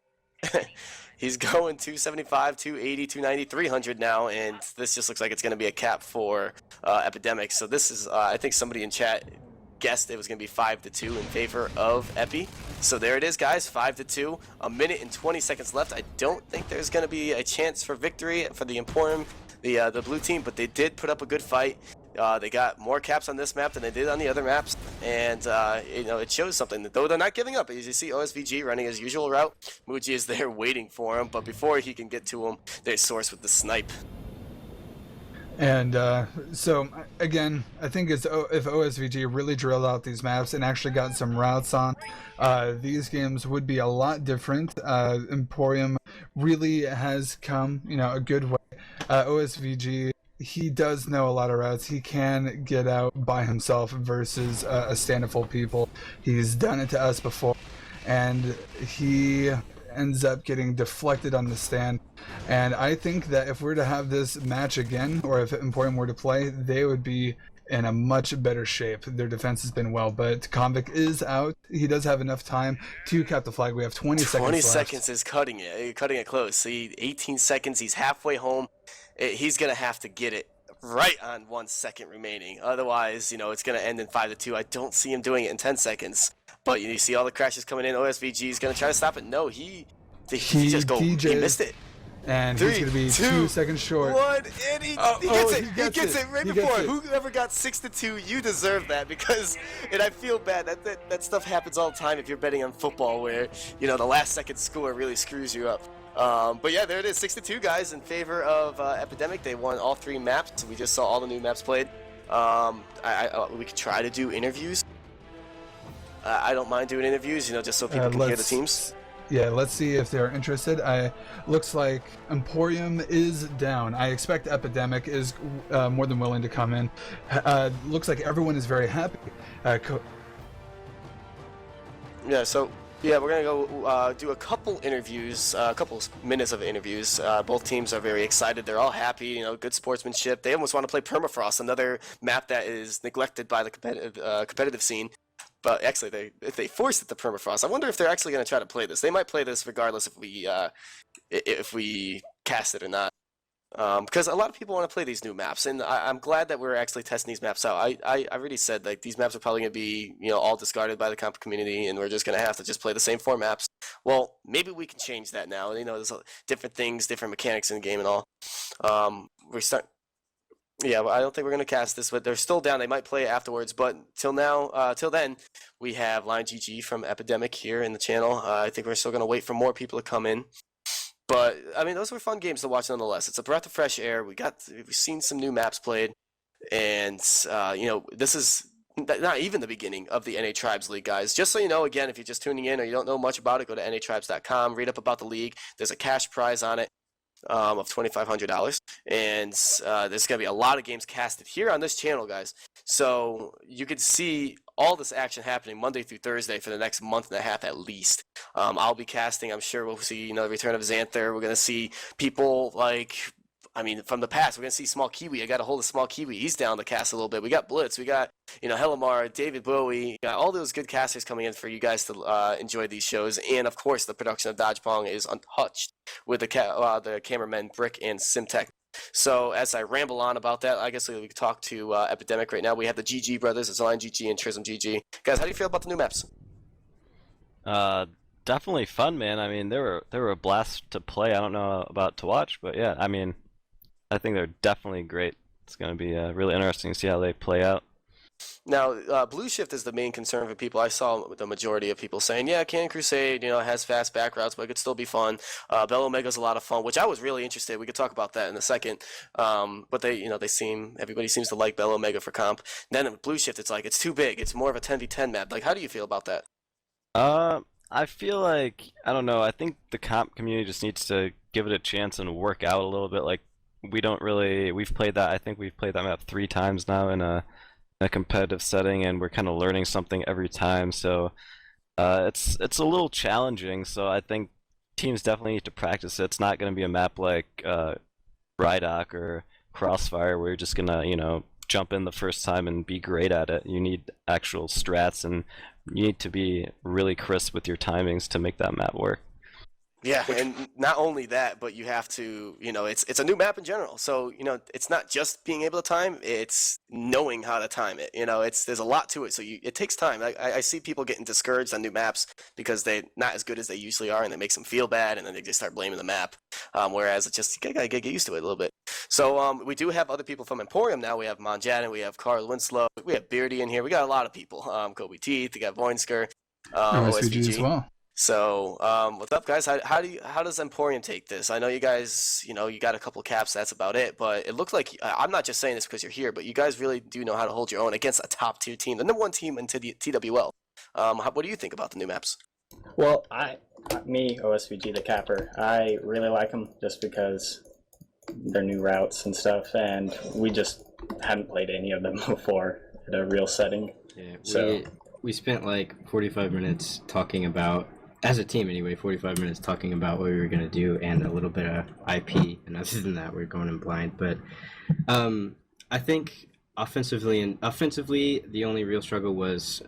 He's going 275, 280, 290, 300 now, and this just looks like it's going to be a cap for Epidemic. So this is, I think somebody in chat guessed it was going to be 5-2 in favor of Epi. So there it is, guys, 5-2. A minute and 20 seconds left. I don't think there's going to be a chance for victory for the Emporium, the blue team, but they did put up a good fight. They got more caps on this map than they did on the other maps, and it shows something. Though they're not giving up. As you see, OSVG running his usual route. Muji is there waiting for him, but before he can get to him, there's Source with the snipe. And so again, I think if OSVG really drilled out these maps and actually got some routes on, these games would be a lot different. Emporium really has come, a good way. OSVG, he does know a lot of routes. He can get out by himself versus a stand of full people. He's done it to us before, and he ends up getting deflected on the stand. And I think that if we're to have this match again, or if Emporium were to play, they would be in a much better shape. Their defense has been well, but Convict is out. He does have enough time to cap the flag. We have 20 seconds 20 left. seconds is cutting it close. See, 18 seconds, he's halfway home. He's going to have to get it right on 1 second remaining. Otherwise, it's going to end in 5-2. I don't see him doing it in 10 seconds. But you see all the crashes coming in. OSVG is going to try to stop it. No, he missed it. And 3, he's going to be 2 seconds short. 1, and he gets it right before. Whoever got 6-2, you deserve that, because, and I feel bad, that stuff happens all the time if you're betting on football, where, the last second score really screws you up. But yeah, there it is, 6-2, guys, in favor of ePidemic. They won all 3 maps. We just saw all the new maps played. We could try to do interviews. I don't mind doing interviews, just so people can hear the teams. Yeah, let's see if they're interested. Looks like Emporium is down. I expect ePidemic is more than willing to come in. Looks like everyone is very happy. Yeah, we're going to go do a couple interviews, a couple minutes of interviews. Both teams are very excited. They're all happy, good sportsmanship. They almost want to play Permafrost, another map that is neglected by the competitive scene. But actually, if they force it to Permafrost, I wonder if they're actually going to try to play this. They might play this regardless if we cast it or not. Because a lot of people want to play these new maps, and I'm glad that we're actually testing these maps out. I already said, like, these maps are probably going to be all discarded by the comp community, and we're just going to have to just play the same 4 maps. Well, maybe we can change that now. There's different things, different mechanics in the game and all. Yeah, well, I don't think we're going to cast this, but they're still down. They might play it afterwards, but till then, we have Line GG from ePidemic here in the channel. I think we're still going to wait for more people to come in. But, I mean, those were fun games to watch nonetheless. It's a breath of fresh air. We've seen some new maps played, and, this is not even the beginning of the NA Tribes League, guys. Just so you know, again, if you're just tuning in or you don't know much about it, go to natribes.com, read up about the league. There's a cash prize on it. Of $2,500, and there's going to be a lot of games casted here on this channel, guys. So you can see all this action happening Monday through Thursday for the next month and a half at least. I'll be casting. I'm sure we'll see, the return of Xanther. We're going to see people from the past. We're going to see Small Kiwi. I got a hold of Small Kiwi. He's down to cast a little bit. We got Blitz. We got, Hellamar, David Bowie. Got all those good casters coming in for you guys to enjoy these shows. And, of course, the production of Dodge Pong is untouched with the cameramen Brick and Simtech. So as I ramble on about that, I guess we can talk to ePidemic right now. We have the GG brothers. It's Line GG and Trism GG. Guys, how do you feel about the new maps? Definitely fun, man. I mean, they were a blast to play. I don't know about to watch, but yeah, I mean, I think they're definitely great. It's going to be really interesting to see how they play out. Now, Blue Shift is the main concern for people. I saw the majority of people saying, yeah, Can Crusade, it has fast back routes, but it could still be fun. Bell Omega's a lot of fun, which I was really interested. We could talk about that in a second. But everybody seems to like Bell Omega for comp. And then with Blue Shift, it's like, it's too big. It's more of a 10v10 map. Like, how do you feel about that? I feel like, I don't know, I think the comp community just needs to give it a chance and work out a little bit. Like, we've played that, I think we've played that map 3 times now in a competitive setting, and we're kind of learning something every time, so it's a little challenging. So I think teams definitely need to practice it. It's not going to be a map like Rhydock or Crossfire where you're just gonna jump in the first time and be great at it. You need actual strats, and you need to be really crisp with your timings to make that map work. Yeah, and not only that, but you have to, it's a new map in general. So, it's not just being able to time, it's knowing how to time it. There's a lot to it. So it takes time. I see people getting discouraged on new maps because they're not as good as they usually are, and it makes them feel bad, and then they just start blaming the map. Whereas it's just, you gotta get used to it a little bit. So we do have other people from Emporium now. We have Monjaden, we have Carl Winslow, we have Beardy in here. We got a lot of people. Kobe Teeth, we got Voinsker, OSVG as well. So, what's up, guys? How does Emporium take this? I know you guys, you got a couple caps. That's about it. But it looks like I'm not just saying this because you're here, but you guys really do know how to hold your own against a top tier team, the number one team in TWL. What do you think about the new maps? Well, me, OSVG, the capper, I really like them just because they're new routes and stuff, and we just hadn't played any of them before in a real setting. Yeah, So we spent like 45 minutes talking about, as a team anyway, 45 minutes talking about what we were going to do and a little bit of IP, and other than that, we're going in blind. But I think offensively, the only real struggle was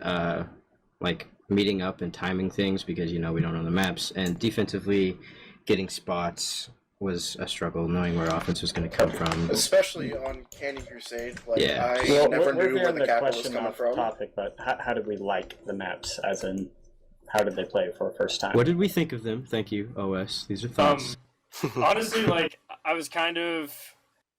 like meeting up and timing things because we don't know the maps, and defensively, getting spots was a struggle, knowing where offense was going to come from. Especially on Canyon Crusade. Like, Yeah. I never knew where veering the capital was question coming off from. topic, but how did we like the maps? As in, how did they play for the first time? What did we think of them? Thank you, OS. These are thoughts. Honestly, like, I was kind of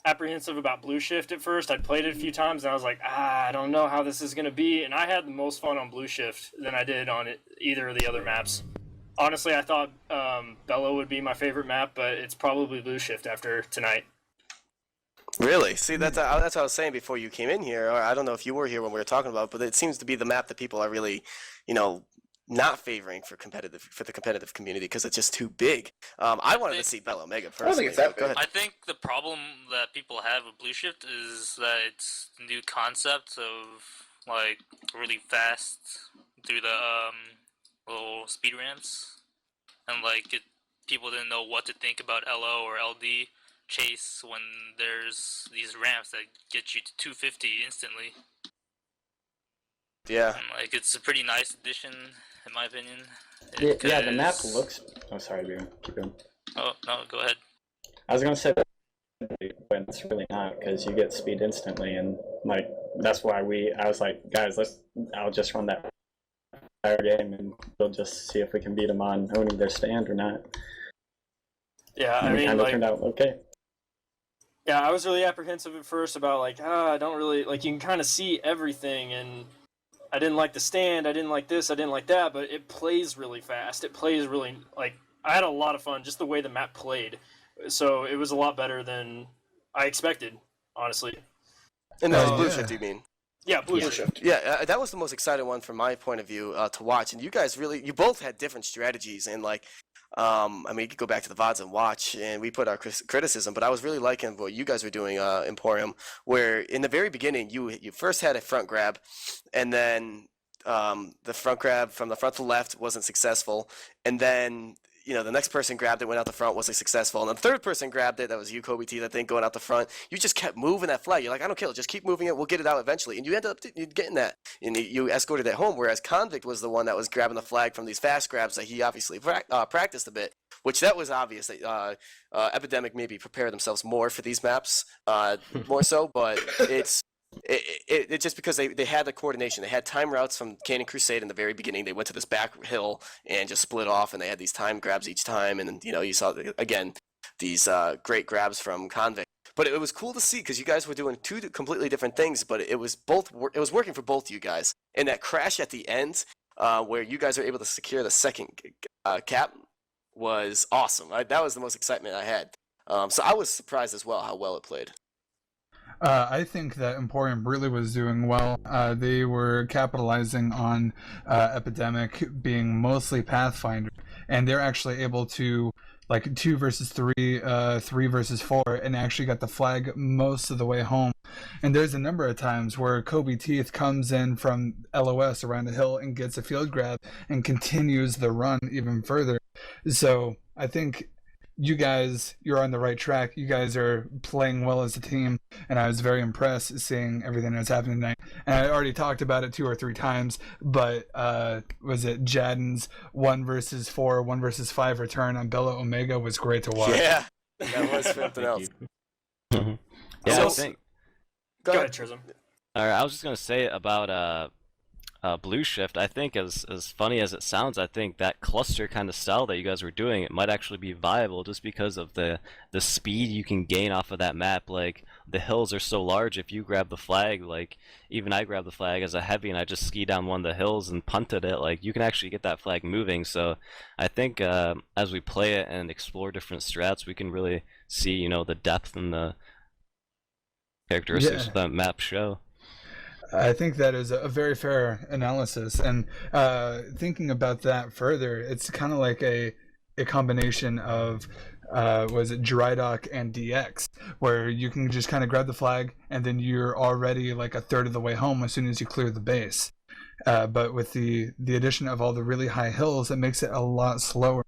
apprehensive about Blue Shift at first. I'd played it a few times, and I was like, I don't know how this is going to be. And I had the most fun on Blue Shift than I did on either of the other maps. Honestly, I thought Bello would be my favorite map, but it's probably Blue Shift after tonight. Really? See, that's what I was saying before you came in here. Or I don't know if you were here when we were talking about it, but it seems to be the map that people are really, not favoring for the competitive community because it's just too big. I wanted to see Bell Omega personally. I don't think it's that but go big. ahead. I think the problem that people have with Blue Shift is that it's the new concept of like really fast through the little speed ramps, and like people didn't know what to think about LO or LD chase when there's these ramps that get you to 250 instantly. Yeah. And like it's a pretty nice addition in my opinion. Yeah, the map because- looks... Oh, sorry, Beer. Keep going. Oh no, go ahead. I was going to say that, but it's really not, because you get speed instantly, and like that's why I was like, guys, I'll just run that entire game, and we'll just see if we can beat them on owning their stand or not. Yeah, And I it mean, kind of like, turned out okay. yeah, I was really apprehensive at first about like, I don't really like. You can kind of see everything, and I didn't like the stand. I didn't like this. I didn't like that. But it plays really fast. It plays really like. I had a lot of fun just the way the map played. So it was a lot better than I expected, honestly. And that was Oh, Blue yeah. Shift, you mean? Yeah, Blue Blue Shift. Shift. Yeah, that was the most exciting one from my point of view to watch. And you guys you both had different strategies. And like, I mean, you could go back to the VODs and watch, and we put our criticism. But I was really liking what you guys were doing, Emporium, where in the very beginning you first had a front grab, and then the front grab from the front to left wasn't successful, and then the next person grabbed it, went out the front, wasn't successful, and the third person grabbed it, that was you, Kobe T, that thing going out the front. You just kept moving that flag. You're like, I don't care, just keep moving it, we'll get it out eventually. And you ended up getting that, and you escorted it home, whereas Convict was the one that was grabbing the flag from these fast grabs that he obviously practiced a bit, which that was obvious that Epidemic maybe prepared themselves more for these maps, more so, but it's just because they had the coordination. They had time routes from Canyon Crusade in the very beginning. They went to this back hill and just split off, and they had these time grabs each time. And you saw again these great grabs from Convict. But it was cool to see because you guys were doing two completely different things, but it was working for both you guys. And that crash at the end, where you guys were able to secure the second cap, was awesome. That was the most excitement I had. So I was surprised as well how well it played. I think that Emporium really was doing well. They were capitalizing on Epidemic being mostly Pathfinder, and they're actually able to, like, 2 versus 3, 3 versus 4, and actually got the flag most of the way home. And there's a number of times where Kobe Teeth comes in from LOS around the hill and gets a field grab and continues the run even further. So I think you're on the right track. You guys are playing well as a team, and I was very impressed seeing everything that's happening tonight. And I already talked about it 2 or 3 times, but was it Jadden's 1 versus 4, 1 versus 5 return on Bella Omega was great to watch. Yeah, that was something else. Yeah, So- I think. Go Go ahead. ahead, Trism. All right, I was just gonna say about Blue Shift, I think as funny as it sounds, I think that cluster kind of style that you guys were doing, it might actually be viable just because of the speed you can gain off of that map. Like the hills are so large, if you grab the flag, like even I grabbed the flag as a heavy and I just ski down one of the hills and punted it, like you can actually get that flag moving. So I think as we play it and explore different strats, we can really see, you know, the depth and the characteristics Yeah. of that map show. I think that is a very fair analysis, and thinking about that further, it's kind of like a combination of was it dry dock and DX, where you can just kind of grab the flag and then you're already like a third of the way home as soon as you clear the base. But with the addition of all the really high hills, it makes it a lot slower.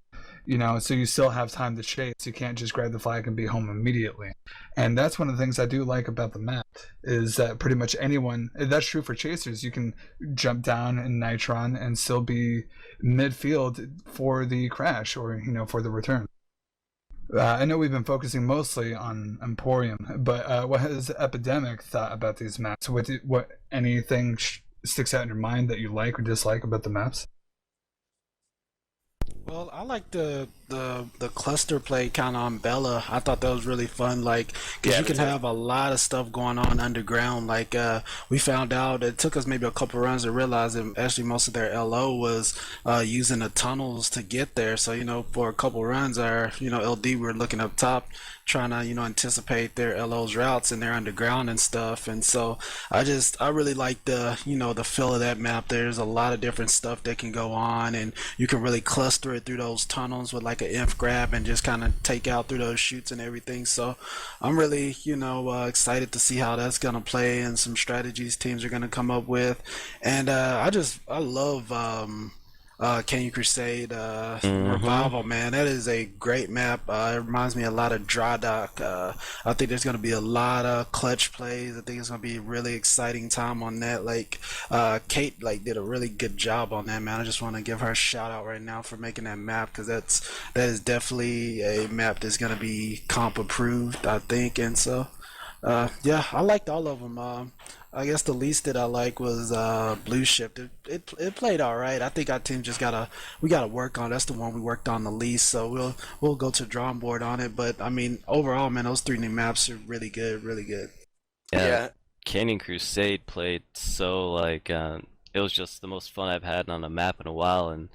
You know, so you still have time to chase. You can't just grab the flag and be home immediately. And that's one of the things I do like about the map is that pretty much anyone, that's true for chasers, you can jump down in Nitron and still be midfield for the crash or, you know, for the return. I know we've been focusing mostly on Emporium, but what has Epidemic thought about these maps? What anything sticks out in your mind that you like or dislike about the maps? Well, I like the cluster play kind of on Bella. I thought that was really fun, like because Yeah, you me can too. have a lot of stuff going on underground. Like we found out it took us maybe a couple runs to realize that actually most of their LO was using the tunnels to get there. So you know, for a couple runs, our LD we were looking up top, trying to anticipate their LO's routes and their underground and stuff. And so I really like the feel of that map. There's a lot of different stuff that can go on, and you can really cluster it through those tunnels with like an inf grab and just kind of take out through those chutes and everything. So I'm really excited to see how that's gonna play and some strategies teams are gonna come up with. And I love Canyon Crusade Revival, man. That is a great map. It reminds me a lot of Dry Dock. I think there's gonna be a lot of clutch plays. I think it's gonna be a really exciting time on that. Like Kate did a really good job on that, man. I just want to give her a shout out right now for making that map because that is definitely a map that's gonna be comp approved, I think. And so yeah, I liked all of them. I guess the least that I like was Blue Shift. It played all right. I think our team just gotta work on. That's the one we worked on the least. So we'll go to the drawing board on it. But I mean, overall, man, those three new maps are really good, really good. Yeah. Canyon Crusade played so like it was just the most fun I've had on a map in a while. And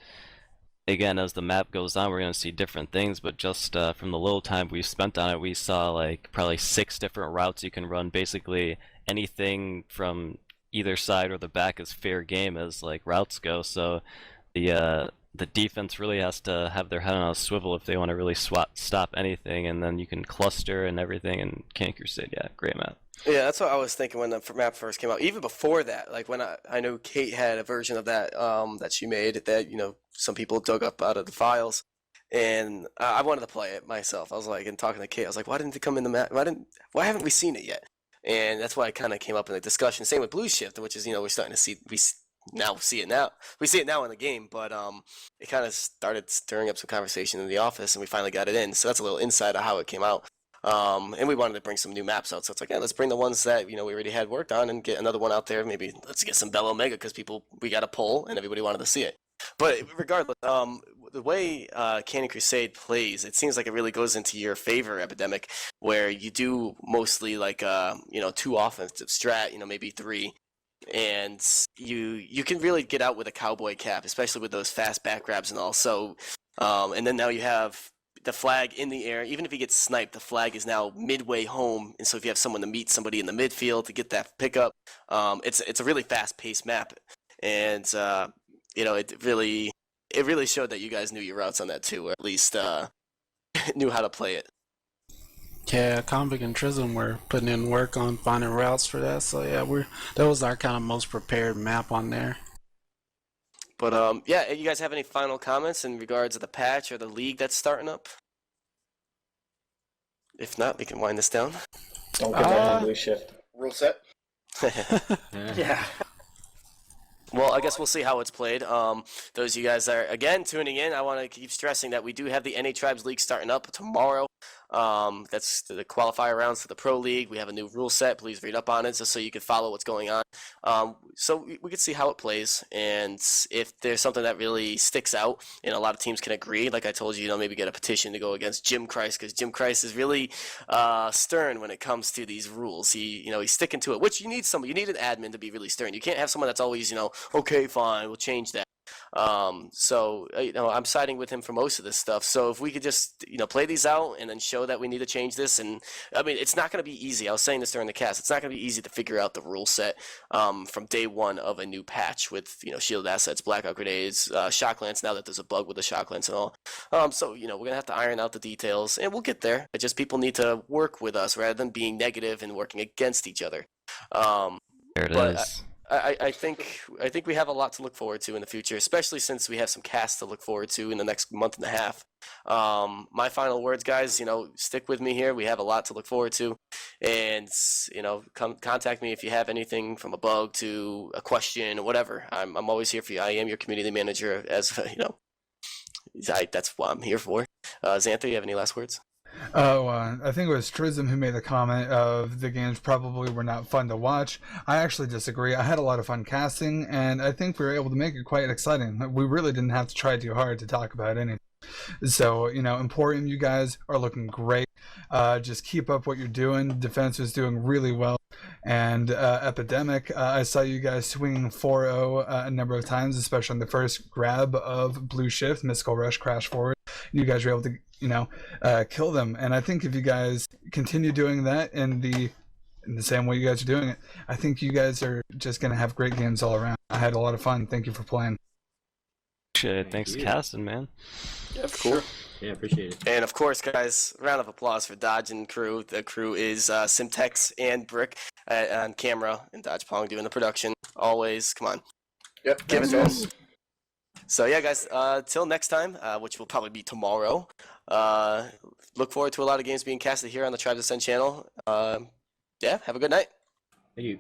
again, as the map goes on, we're gonna see different things. But just from the little time we spent on it, we saw like probably 6 different routes you can run. Basically, anything from either side or the back is fair game as like routes go. So the defense really has to have their head on a swivel if they want to really stop anything, and then you can cluster and everything. And Canyon Crusade, yeah, great map. Yeah, that's what I was thinking when the map first came out. Even before that, like when I know Kate had a version of that that she made that some people dug up out of the files, and I wanted to play it myself. I was like, and talking to Kate, I was like, why didn't it come in the map? Why haven't we seen it yet? And that's why it kind of came up in the discussion. Same with Blue Shift, which is we're starting to see now see it now. We see it now in the game, but it kind of started stirring up some conversation in the office, and we finally got it in. So that's a little insight of how it came out. And we wanted to bring some new maps out, so it's like, yeah, let's bring the ones that we already had worked on and get another one out there. Maybe let's get some Bell Omega because we got a poll and everybody wanted to see it. But regardless, the way Canyon Crusade plays, it seems like it really goes into your favor, Epidemic, where you do mostly like 2 offensive strat, maybe 3, and you can really get out with a cowboy cap, especially with those fast back grabs and all. So, and then now you have the flag in the air. Even if he gets sniped, the flag is now midway home, and so if you have someone to meet somebody in the midfield to get that pickup, it's a really fast-paced map, and it really showed that you guys knew your routes on that too, or at least knew how to play it. Yeah, Convict and Trism were putting in work on finding routes for that. So yeah, that was our kind of most prepared map on there. But yeah, you guys have any final comments in regards to the patch or the league that's starting up? If not, we can wind this down. Don't get that Blue Shift. Rule set. Yeah. Well, I guess we'll see how it's played. Those of you guys that are, again, tuning in, I want to keep stressing that we do have the NA Tribes League starting up tomorrow. That's the qualifier rounds for the Pro League. We have a new rule set. Please read up on it just so you can follow what's going on. So we can see how it plays, and if there's something that really sticks out, and a lot of teams can agree, like I told you, maybe get a petition to go against Jim Christ, because Jim Christ is really stern when it comes to these rules. He's sticking to it, which you need an admin to be really stern. You can't have someone that's always, okay, fine, we'll change that. So I'm siding with him for most of this stuff. So if we could just play these out and then show that we need to change this, and I mean it's not going to be easy. I was saying this during the cast. It's not going to be easy to figure out the rule set from day one of a new patch with shielded assets, blackout grenades, shock lance. Now that there's a bug with the shock lance and all, so we're gonna have to iron out the details, and we'll get there. But just people need to work with us rather than being negative and working against each other. There it is. I think we have a lot to look forward to in the future, especially since we have some casts to look forward to in the next month and a half. My final words, guys, stick with me here. We have a lot to look forward to, and come contact me if you have anything from a bug to a question or whatever. I'm always here for you. I am your community manager, as that's what I'm here for. Xantha, you have any last words? I think it was Trism who made the comment of the games probably were not fun to watch. I actually disagree. I had a lot of fun casting, and I think we were able to make it quite exciting. We really didn't have to try too hard to talk about anything. So, Emporium, you guys are looking great. Just keep up what you're doing. Defense is doing really well. And Epidemic, I saw you guys swinging 4-0 a number of times, especially on the first grab of Blue Shift, Mystical Rush, Crash Forward. You guys were able to kill them. And I think if you guys continue doing that in the same way you guys are doing it, I think you guys are just going to have great games all around. I had a lot of fun. Thank you for playing. Shit, thanks for casting, man. Yeah, for sure. Yeah, appreciate it. And of course, guys, round of applause for Dodge and crew. The crew is Simtex and Brick on camera, and Dodge Pong doing the production. Always, come on. Yep. Give it to us. So yeah, guys, till next time, which will probably be tomorrow. Look forward to a lot of games being casted here on the Tribe Descent channel. Yeah, have a good night. Thank you.